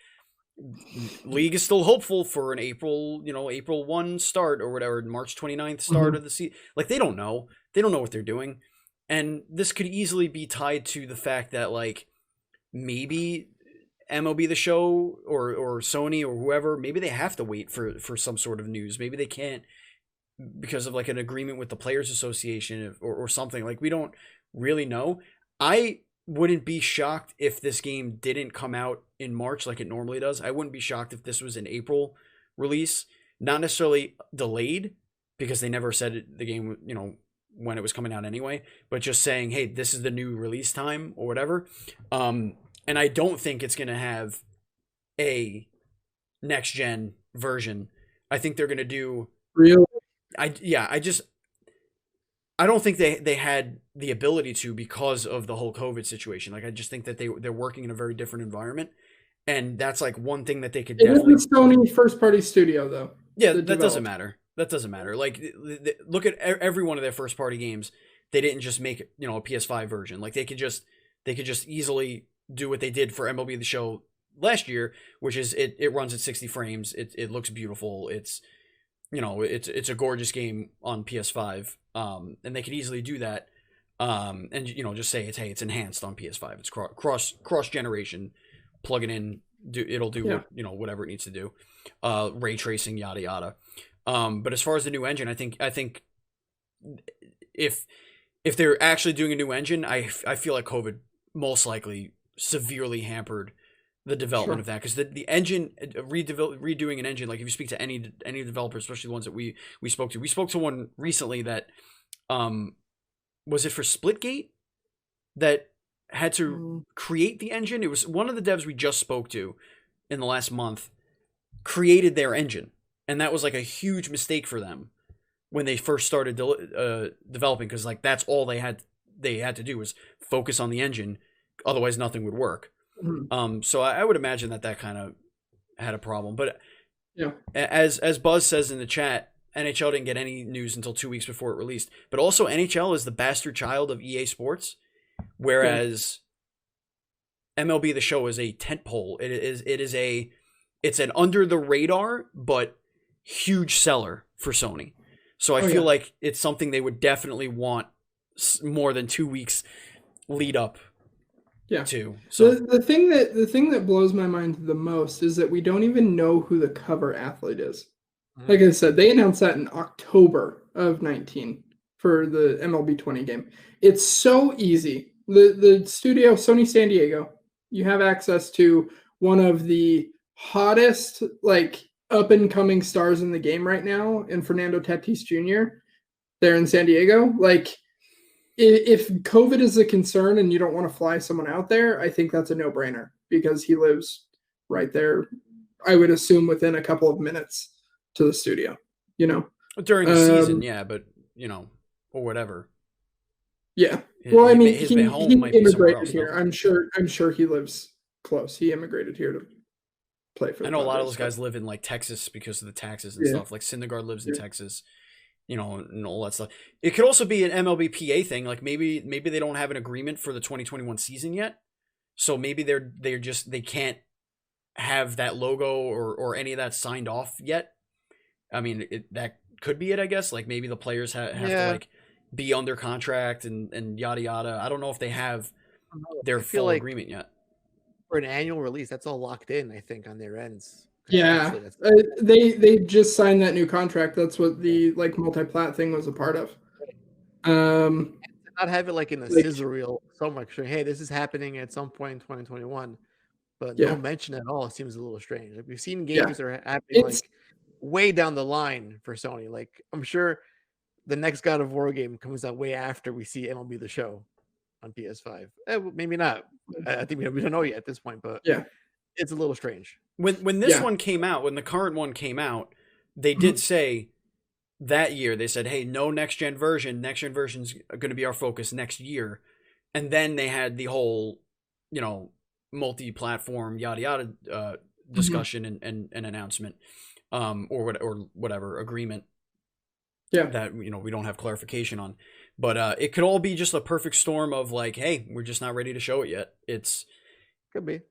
league is still hopeful for an April 1 start or whatever, March 29th start of the season. Like they don't know. They don't know what they're doing. And this could easily be tied to the fact that like maybe MLB The Show or Sony or whoever, maybe they have to wait for some sort of news. Maybe they can't because of like an agreement with the Players Association or something. Like we don't really know. I wouldn't be shocked if this game didn't come out in March like it normally does. I wouldn't be shocked if this was an April release, not necessarily delayed because they never said the game, when it was coming out anyway, but just saying, hey, this is the new release time or whatever. And I don't think it's going to have a next gen version. I think they're going to do Really? I don't think they had the ability to because of the whole COVID situation. Like I just think that they're working in a very different environment, and that's like one thing that they could definitely. It is a Sony first party studio though. Yeah, that doesn't matter. That doesn't matter. Like look at every one of their first party games. They didn't just make a PS5 version. Like they could just easily do what they did for MLB The Show last year, which is it runs at 60 frames. It looks beautiful. It's it's a gorgeous game on PS5. And they could easily do that. And just say it's enhanced on PS5. It's cross generation. Plug it in. It'll do whatever it needs to do. Ray tracing, yada yada. But as far as the new engine, I think if they're actually doing a new engine, I feel like COVID most likely severely hampered the development of that, because the engine redoing an engine, like if you speak to any developers, especially the ones that we spoke to one recently that was it for Splitgate that had to create the engine. It was one of the devs we just spoke to in the last month created their engine, and that was like a huge mistake for them when they first started developing, because like that's all they had to do was focus on the engine, otherwise nothing would work. So I would imagine that kind of had a problem. But yeah, as Buzz says in the chat, NHL didn't get any news until 2 weeks before it released. But also NHL is the bastard child of EA Sports, whereas MLB The Show is a tentpole. It's an under the radar but huge seller for Sony. So I feel like it's something they would definitely want more than 2 weeks lead up. Yeah. Too. So the thing that blows my mind the most is that we don't even know who the cover athlete is. Like I said, they announced that in October of 19 for the MLB 20 game. It's so easy. The studio, Sony San Diego, you have access to one of the hottest like up and coming stars in the game right now, in Fernando Tatis Jr. They're in San Diego. Like, if COVID is a concern and you don't want to fly someone out there, I think that's a no-brainer because he lives right there, I would assume within a couple of minutes to the studio, During the season, yeah, but, or whatever. Yeah. Well, I mean, he might be immigrated here. I'm sure he lives close. He immigrated here to play for the I know Padres, a lot of those guys live in, like, Texas because of the taxes and stuff. Like, Syndergaard lives in Texas. And all that stuff. It could also be an MLB PA thing. Like maybe they don't have an agreement for the 2021 season yet, so maybe they can't have that logo or any of that signed off yet. I mean, that could be it, I guess. Like maybe the players have to like be under contract and yada yada. I don't know if they have their full agreement yet. For an annual release, that's all locked in, I think, on their ends. Yeah, they just signed that new contract. That's what the like multi-plat thing was a part of. Not have it like in a sizzle reel so much. Hey, this is happening at some point in 2021, but no mention at all. It seems a little strange. Like we've seen games that are happening like way down the line for Sony. Like I'm sure the next God of War game comes out way after we see MLB The Show on PS5. Maybe not. I think we don't know yet at this point, but it's a little strange. When this one came out, when the current one came out, they did say that year, they said, hey, no next gen version. Next gen version's going to be our focus next year. And then they had the whole, multi-platform yada yada discussion and announcement, or whatever agreement. Yeah. That we don't have clarification on, but it could all be just a perfect storm of like, hey, we're just not ready to show it yet. It's Could be.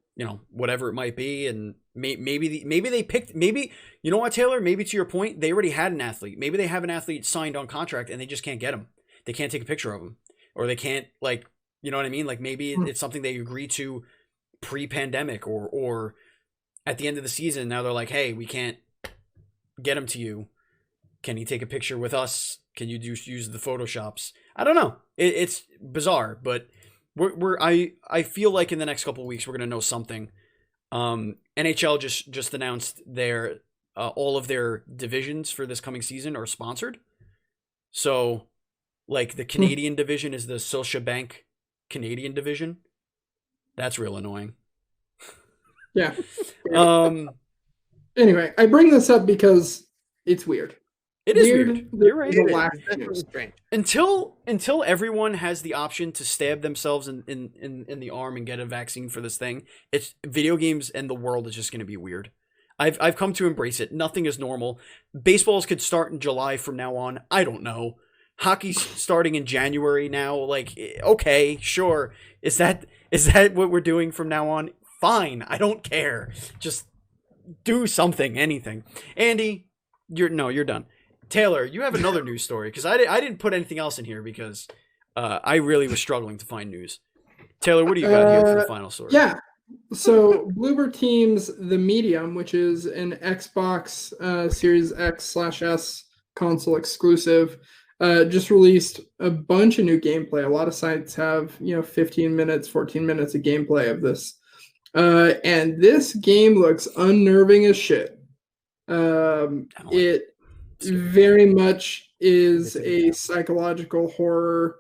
whatever it might be, and maybe they picked, maybe you know what, Taylor, maybe to your point, they already had an athlete. Maybe they have an athlete signed on contract and they just can't get him. They can't take a picture of him, or they can't, like, you know what I mean? Like maybe it's something they agree to pre-pandemic, or at the end of the season. Now they're like, hey, we can't get him to you. Can you take a picture with us? Can you use the Photoshops? I don't know. It's bizarre, but I feel like in the next couple of weeks we're gonna know something. NHL just announced their all of their divisions for this coming season are sponsored. So, like the Canadian division is the Scotiabank Canadian division. That's real annoying. Yeah. Anyway, I bring this up because it's weird. It is weird. You're right. It's strange. Until everyone has the option to stab themselves in the arm and get a vaccine for this thing, it's video games and the world is just going to be weird. I've come to embrace it. Nothing is normal. Baseballs could start in July from now on. I don't know. Hockey's starting in January now. Like, okay, sure. Is that what we're doing from now on? Fine. I don't care. Just do something, anything. Andy, you're done. Taylor, you have another news story, because I didn't put anything else in here because I really was struggling to find news. Taylor, what do you got here for the final story? Yeah. So Bloober Teams The Medium, which is an Xbox Series X/S console exclusive, just released a bunch of new gameplay. A lot of sites have 15 minutes, 14 minutes of gameplay of this. And this game looks unnerving as shit. It very much is a psychological horror,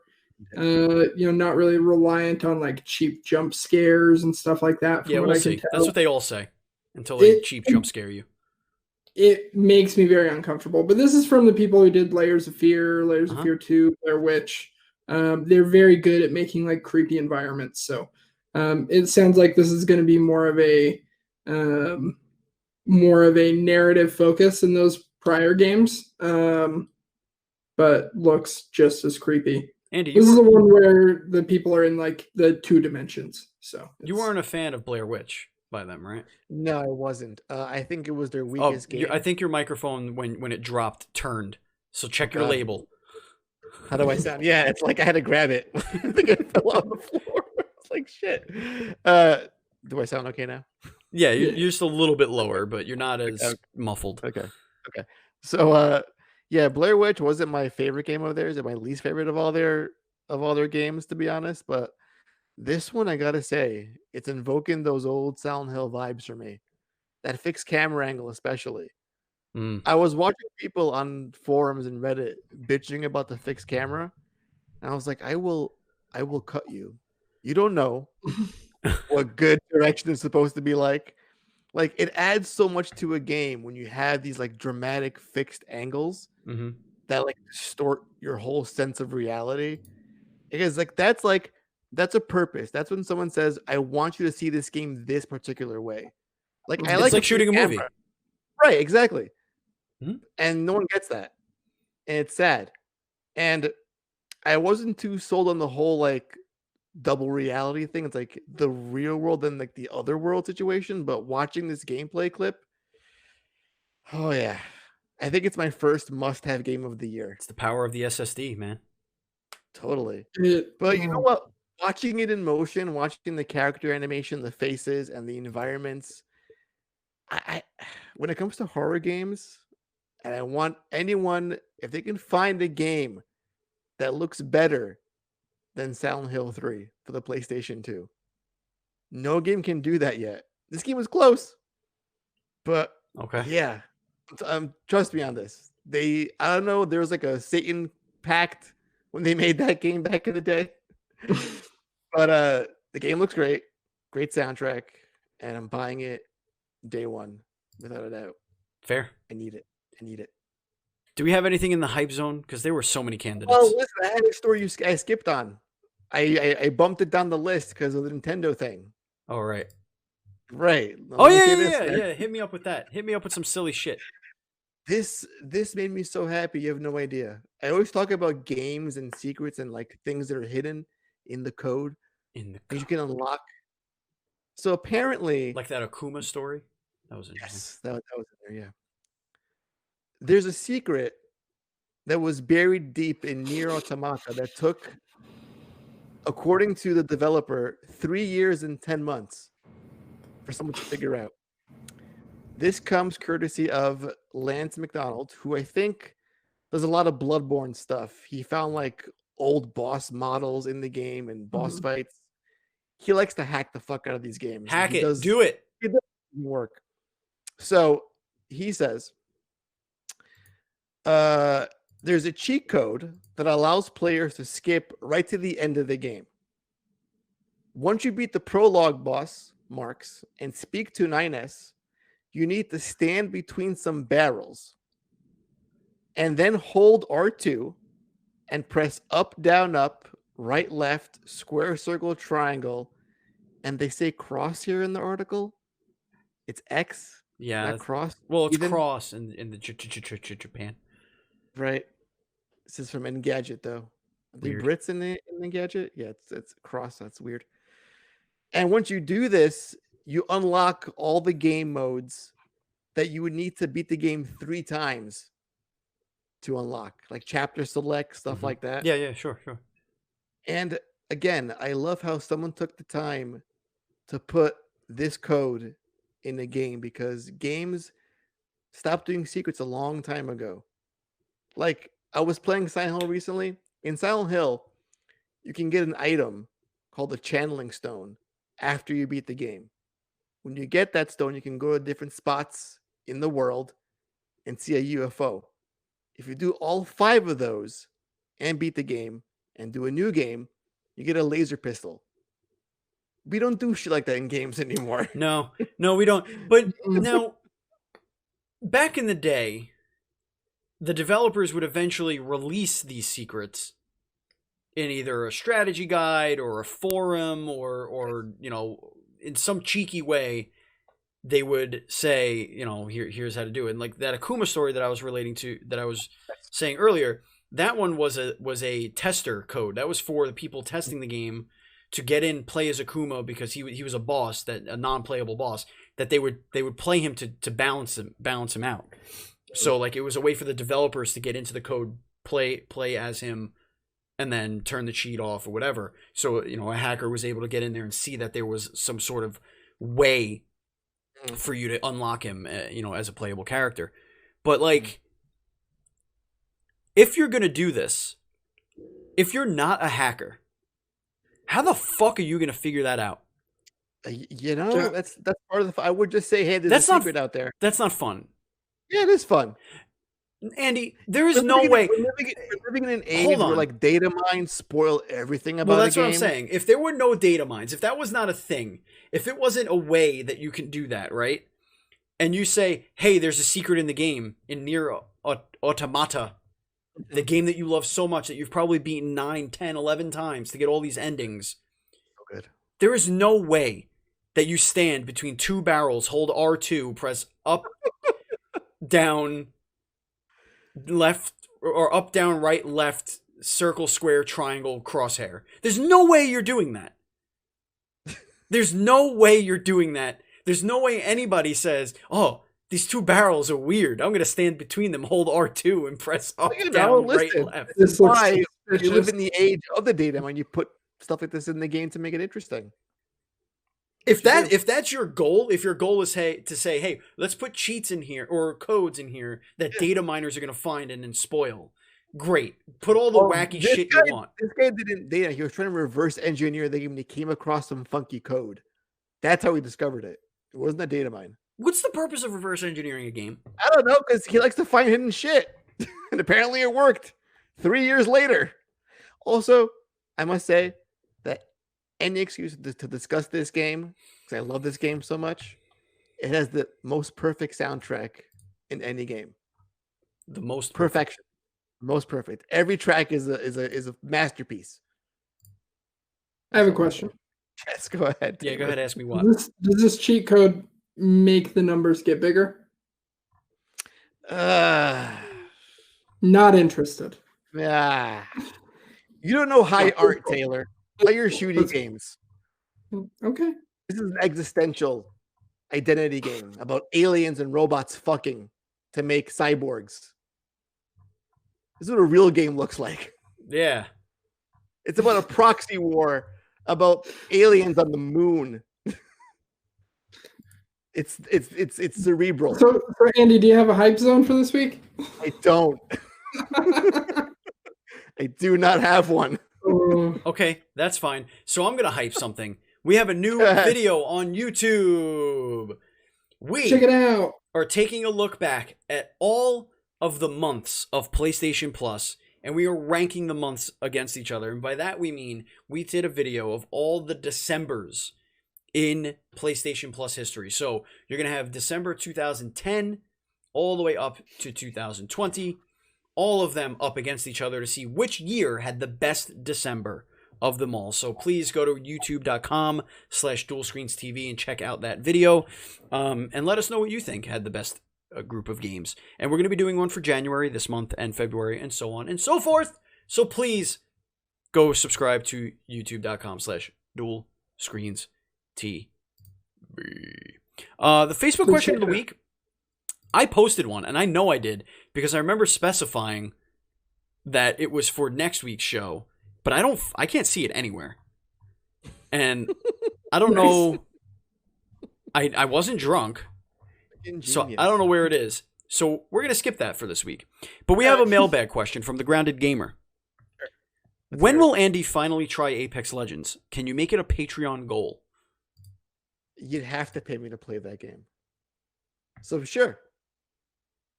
not really reliant on like cheap jump scares and stuff like that. Yeah, we'll see. That's what they all say until they cheap jump scare you. It makes me very uncomfortable. But this is from the people who did Layers of Fear, Layers of Fear 2, Blair Witch. They're very good at making like creepy environments. So it sounds like this is going to be more of a narrative focus in those prior games, but looks just as creepy. Andy, this is the one where the people are in like the 2 dimensions. So you weren't a fan of Blair Witch by them, right? No, I wasn't. I think it was their weakest game. I think your microphone when it dropped turned. So check your label. How do I sound? Yeah, it's like I had to grab it. I think it fell on the floor. It's like shit. Do I sound okay now? Yeah, you're just a little bit lower, but you're not as muffled. Okay. So, Blair Witch wasn't my favorite game of theirs. It's my least favorite of all their games, to be honest. But this one, I gotta say, it's invoking those old Silent Hill vibes for me. That fixed camera angle, especially. I was watching people on forums and Reddit bitching about the fixed camera, and I was like, I will cut you. You don't know what good direction is supposed to be like. Like, it adds so much to a game when you have these like dramatic fixed angles that like distort your whole sense of reality. Because that's a purpose. That's when someone says, I want you to see this game this particular way. Like, it's like shooting a movie. Right, exactly. And no one gets that. And it's sad. And I wasn't too sold on the whole like double reality thing. It's like the real world and like the other world situation. But watching this gameplay clip, oh yeah, I think it's my first must-have game of the year. It's the power of the SSD, man. Totally. But you know what? Watching it in motion, watching the character animation, the faces, and the environments, I when it comes to horror games, and I want anyone, if they can find a game that looks better than Silent Hill 3 for the PlayStation 2. No game can do that yet. This game was close. But yeah. Trust me on this. I don't know, there was like a Satan pact when they made that game back in the day. But the game looks great. Great soundtrack. And I'm buying it day one, without a doubt. Fair. I need it. and eat it. Do we have anything in the hype zone? Because there were so many candidates. Well, listen, I had a story I skipped on. I bumped it down the list because of the Nintendo thing. All right. Right. Oh Let me yeah, say yeah, this, yeah, man. yeah. Hit me up with that. Hit me up with some silly shit. This made me so happy. You have no idea. I always talk about games and secrets and like things that are hidden in the code In the that you can unlock. So apparently, like that Akuma story. That was interesting. yes, that was in there. Yeah. There's a secret that was buried deep in Nier Automata that took, according to the developer, 3 years and 10 months for someone to figure out. This comes courtesy of Lance McDonald, who I think does a lot of Bloodborne stuff. He found like old boss models in the game and boss fights. He likes to hack the fuck out of these games. Hack He it. does, Do it. He does work. So he says, there's a cheat code that allows players to skip right to the end of the game. Once you beat the prologue boss, Marks, and speak to 9S, you need to stand between some barrels and then hold R2 and press up, down, up, right, left, square, circle, triangle. And they say cross here in the article. It's X, Yeah. not cross. Well, it's Even. cross in the Japan. Right. This is from Engadget, though. Are the Weird. Brits in the Engadget? Yeah, it's cross. That's weird. And once you do this, you unlock all the game modes that you would need to beat the game 3 times to unlock, like chapter select, stuff like that. Yeah, yeah, sure. And again, I love how someone took the time to put this code in the game because games stopped doing secrets a long time ago. Like, I was playing Silent Hill recently. In Silent Hill, you can get an item called the Channeling Stone after you beat the game. When you get that stone, you can go to different spots in the world and see a UFO. If you do all 5 of those and beat the game and do a new game, you get a laser pistol. We don't do shit like that in games anymore. No, we don't. But now, back in the day, the developers would eventually release these secrets in either a strategy guide or a forum or in some cheeky way. They would say, here's how to do it. And like that Akuma story that I was relating to, that I was saying earlier, that one was a tester code. That was for the people testing the game to get in, play as Akuma because he was a boss, a non-playable boss, that they would play him to balance him out. So like it was a way for the developers to get into the code, play as him, and then turn the cheat off or whatever. So a hacker was able to get in there and see that there was some sort of way for you to unlock him, as a playable character. But like, if you're gonna do this, if you're not a hacker, how the fuck are you gonna figure that out? That's part of the. I would just say, hey, there's a secret out there. That's not fun. Yeah, it is fun. Andy, there is no way. We're living in an age where like data mines spoil everything about. Well, that's a game. what I'm saying. If there were no data mines, if that was not a thing, if it wasn't a way that you can do that, right? And you say, hey, there's a secret in the game, in Nier Automata, the game that you love so much that you've probably beaten 9, 10, 11 times to get all these endings. So good. There is no way that you stand between 2 barrels, hold R2, press up, down, left, or up, down, right, left, circle, square, triangle, crosshair. There's no way you're doing that. There's no way you're doing that. There's no way anybody says, oh, these 2 barrels are weird. I'm going to stand between them, hold R2, and press up, down, right, left. This is why you live in the age of the data when you put stuff like this in the game to make it interesting. If that's your goal, if your goal is to say, hey, let's put cheats in here or codes in here that data miners are going to find and then spoil, great. Put all the wacky shit you want. This guy didn't data. He was trying to reverse engineer the game and he came across some funky code. That's how he discovered it. It wasn't a data mine. What's the purpose of reverse engineering a game? I don't know, because he likes to find hidden shit. And apparently it worked 3 years later. Also, I must say that any excuse to discuss this game, because I love this game so much, it has the most perfect soundtrack in any game. The most Perfection. Most perfect. Every track is a masterpiece. I have a question. Yes, go ahead. Yeah, go ahead. Ask me what. Does this cheat code make the numbers get bigger? Not interested. You don't know high art, Taylor. Play your shooting games. Okay. This is an existential identity game about aliens and robots fucking to make cyborgs. This is what a real game looks like. Yeah. It's about a proxy war about aliens on the moon. It's cerebral. So, Andy, do you have a hype zone for this week? I don't. I do not have one. Okay, that's fine. So I'm gonna hype something. We have a new video on YouTube. Check it out. Are taking a look back at all of the months of PlayStation Plus, and we are ranking the months against each other. And by that we mean we did a video of all the Decembers in PlayStation Plus history. So you're gonna have December 2010 all the way up to 2020, all of them up against each other to see which year had the best December of them all. So please go to youtube.com/dualscreenstv and check out that video, and let us know what you think had the best group of games. And we're going to be doing one for January this month and February and so on and so forth. So please go subscribe to youtube.com/dualscreenstv. The Facebook question of the week, I posted one, and I know I did because I remember specifying that it was for next week's show, but I can't see it anywhere. And I don't know. I wasn't drunk, so I don't know where it is. So we're going to skip that for this week. But we have a mailbag question from the Grounded Gamer. When will Andy finally try Apex Legends? Can you make it a Patreon goal? You'd have to pay me to play that game. So sure.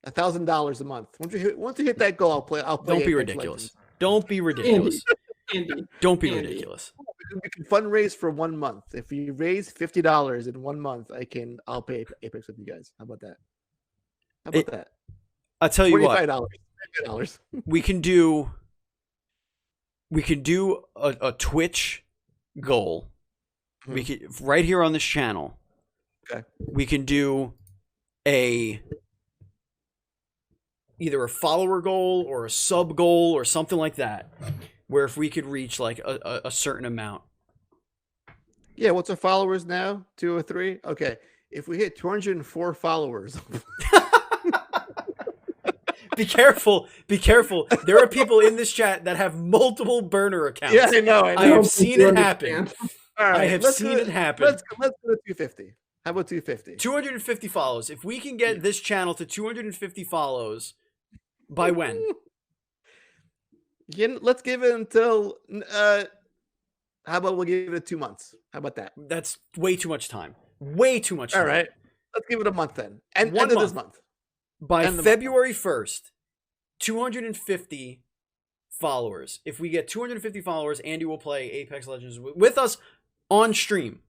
$1,000 a month. Once you hit that goal, I'll play. Don't be ridiculous. Don't be ridiculous. Andy. Don't be ridiculous. We can fundraise for 1 month. If you raise $50 in 1 month, I'll pay Apex with you guys. How about that? I'll tell you what. $45. We can do a Twitch goal. Mm-hmm. We could right here on this channel. Okay. We can do either a follower goal or a sub goal or something like that, where if we could reach like a certain amount. Yeah, what's our followers now? 203? Okay. If we hit 204 followers. Be careful. There are people in this chat that have multiple burner accounts. Yeah, I know. I have seen it happen. All right, I have seen it happen. Let's go to 250. How about 250? 250 follows. If we can get this channel to 250 follows, by when? Let's give it until. How about we'll give it 2 months? How about that? That's way too much time. Way too much time. All right. Let's give it a month then. And One end of month. this month. By February 1st, 250 followers. If we get 250 followers, Andy will play Apex Legends with us on stream.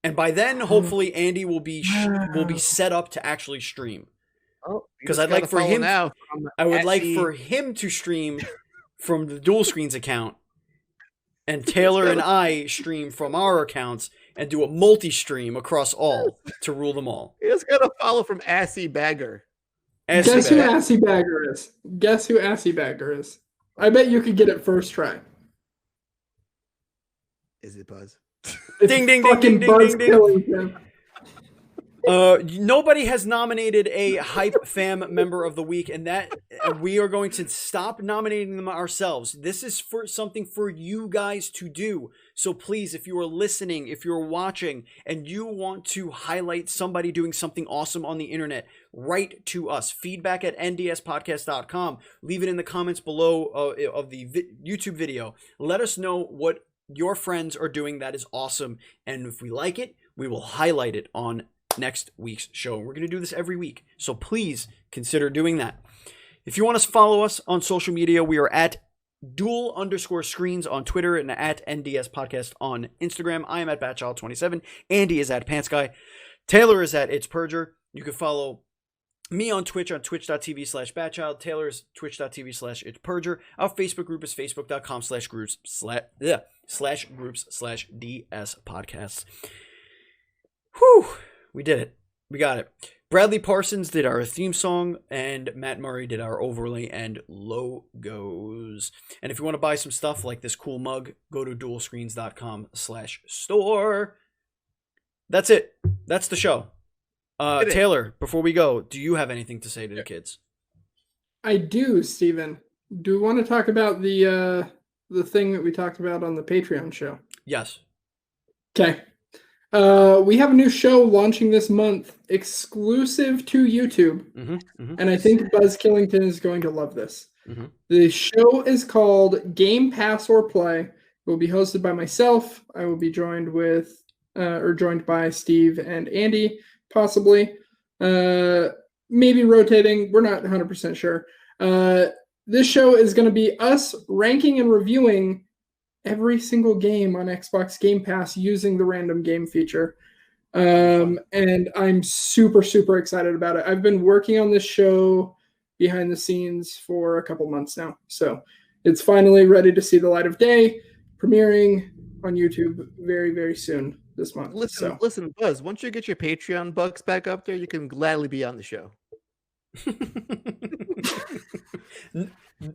And by then, hopefully, Andy will be set up to actually stream. Because I'd like for him. I would like for him to stream from the Dual Screens account, and Taylor and I stream from our accounts and do a multi-stream across all to rule them all. You just gotta follow from Assy Bagger. Guess who Assy Bagger is? I bet you could get it first try. Is it Buzz? Ding ding ding ding ding ding ding. Nobody has nominated a Hype Fam member of the week, and that we are going to stop nominating them ourselves. This is for something for you guys to do. So please, if you are listening, if you're watching, and you want to highlight somebody doing something awesome on the internet, write to us. feedback@ndspodcast.com. Leave it in the comments below of the YouTube video. Let us know what your friends are doing that is awesome, and if we like it, we will highlight it on next week's show. We're going to do this every week, so please consider doing that. If you want to follow us on social media, we are at dual_screens on Twitter and at NDS Podcast on Instagram. I am at Batchild27. Andy is at PantsGuy. Taylor is at It's Purger. You can follow Me on twitch.tv/batchild. Taylor's twitch.tv/itsperger. Our Facebook group is facebook.com/groups/ds podcasts. Whew, we did it. We got it. Bradley Parsons did our theme song, and Matt Murray did our overlay and logos. And if you want to buy some stuff like this cool mug, go to dualscreens.com/store. That's it. That's the show. Taylor, before we go, do you have anything to say to the kids? I do, Steven. Do we want to talk about the thing that we talked about on the Patreon show? Yes. Okay. We have a new show launching this month, exclusive to YouTube. And I think Buzz Killington is going to love this. The show is called Game Pass or Play. It will be hosted by myself. I will be joined by Steve and Andy, possibly. Maybe rotating. We're not 100% sure. This show is going to be us ranking and reviewing every single game on Xbox Game Pass using the random game feature. And I'm super, super excited about it. I've been working on this show behind the scenes for a couple months now. So it's finally ready to see the light of day, premiering on YouTube very, very soon this month. Listen, Buzz, once you get your Patreon bucks back up there, you can gladly be on the show.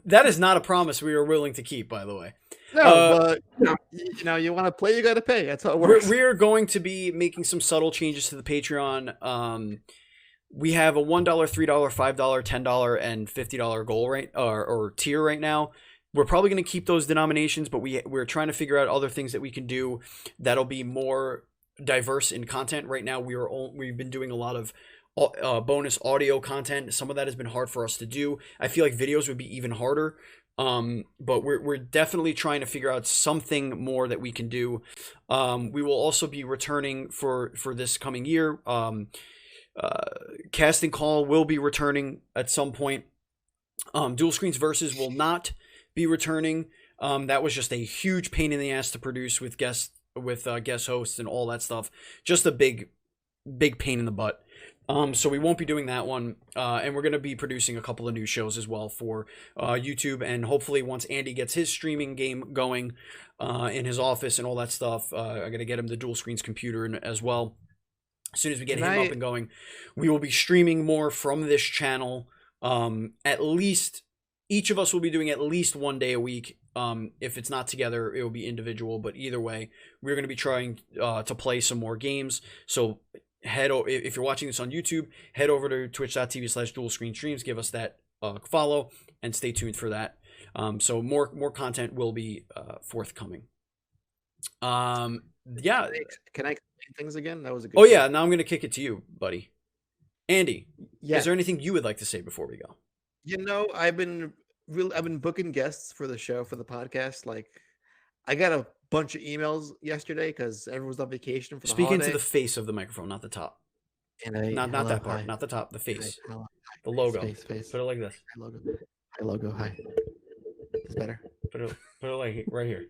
That is not a promise we are willing to keep, by the way. No, but you want to play, you got to pay. That's how it works. We're going to be making some subtle changes to the Patreon. We have a $1, $3, $5, $10, and $50 goal rate or tier right now. We're probably going to keep those denominations, but we're trying to figure out other things that we can do that'll be more diverse in content. Right now, we've been doing a lot of bonus audio content. Some of that has been hard for us to do. I feel like videos would be even harder. But we're definitely trying to figure out something more that we can do. We will also be returning for this coming year. Casting Call will be returning at some point. Dual Screens Versus will not be returning. That was just a huge pain in the ass to produce with guest hosts and all that stuff. Just a big pain in the butt. So we won't be doing that one, and we're going to be producing a couple of new shows as well for YouTube, and hopefully once Andy gets his streaming game going in his office and all that stuff, I'm going to get him the Dual Screens computer as well. As soon as we get him up and going, we will be streaming more from this channel. At least each of us will be doing at least one day a week. If it's not together, it will be individual, but either way, we're going to be trying to play some more games. So if you're watching this on YouTube, head over to twitch.tv/dualscreenstreams, give us that follow, and stay tuned for that. So more content will be forthcoming. Yeah. Can I explain things again? That was a good. Oh yeah, now I'm gonna kick it to you, buddy. Andy, yeah. Is there anything you would like to say before we go? I've been booking guests for the show, for the podcast. Like, I got a bunch of emails yesterday because everyone's on vacation for the holiday. Speak into the face of the microphone, not the top. Not that part, not the top, the face. The logo. Face. Put it like this. Hi, logo. Hi. It's better. Put it like right here.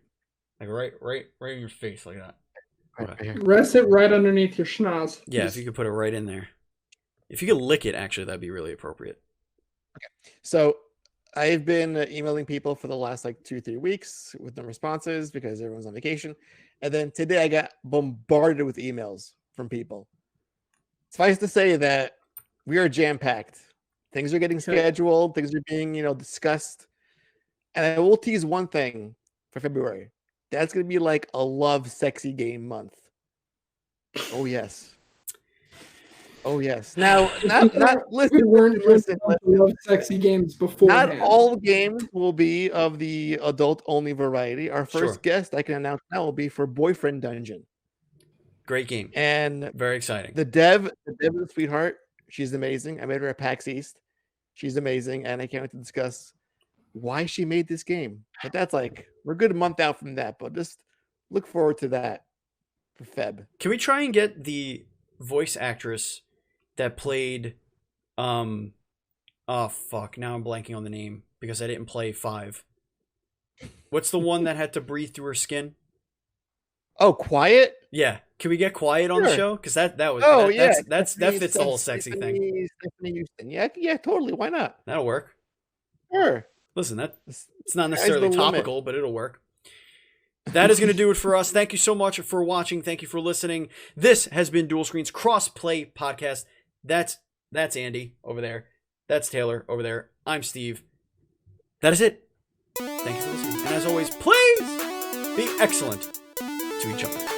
Like right in your face, like that. Right here. Rest it right underneath your schnoz. Yeah, if you could put it right in there. If you could lick it, actually, that'd be really appropriate. Okay. So I've been emailing people for the last 2-3 weeks with no responses because everyone's on vacation. And then today I got bombarded with emails from people. Suffice to say that we are jam-packed. Things are getting scheduled. Things are being, discussed. And I will tease one thing for February. That's going to be like a love sexy game month. Oh, yes. Oh, yes. Now, listen. Love sexy games before. Not all games will be of the adult-only variety. Our first guest I can announce now will be for Boyfriend Dungeon. Great game. And very exciting. The dev is a sweetheart. She's amazing. I met her at PAX East. She's amazing. And I can't wait to discuss why she made this game. But that's we're a good month out from that. But just look forward to that for Feb. Can we try and get the voice actress that played oh fuck, now I'm blanking on the name because I didn't play 5. What's the one that had to breathe through her skin? Oh, quiet? Yeah. Can we get quiet on the Sure. show? Because that was Oh, yeah. that Stephanie- fits the whole sexy thing. Stephanie Houston. Yeah, totally. Why not? That'll work. Sure. Listen, it's not Sky's necessarily the limit. topical, but it'll work. That is going to do it for us. Thank you so much for watching. Thank you for listening. This has been Dual Screens Crossplay Podcast. That's Andy over there. That's Taylor over there. I'm Steve. That is it. Thank you for listening. And as always, please be excellent to each other.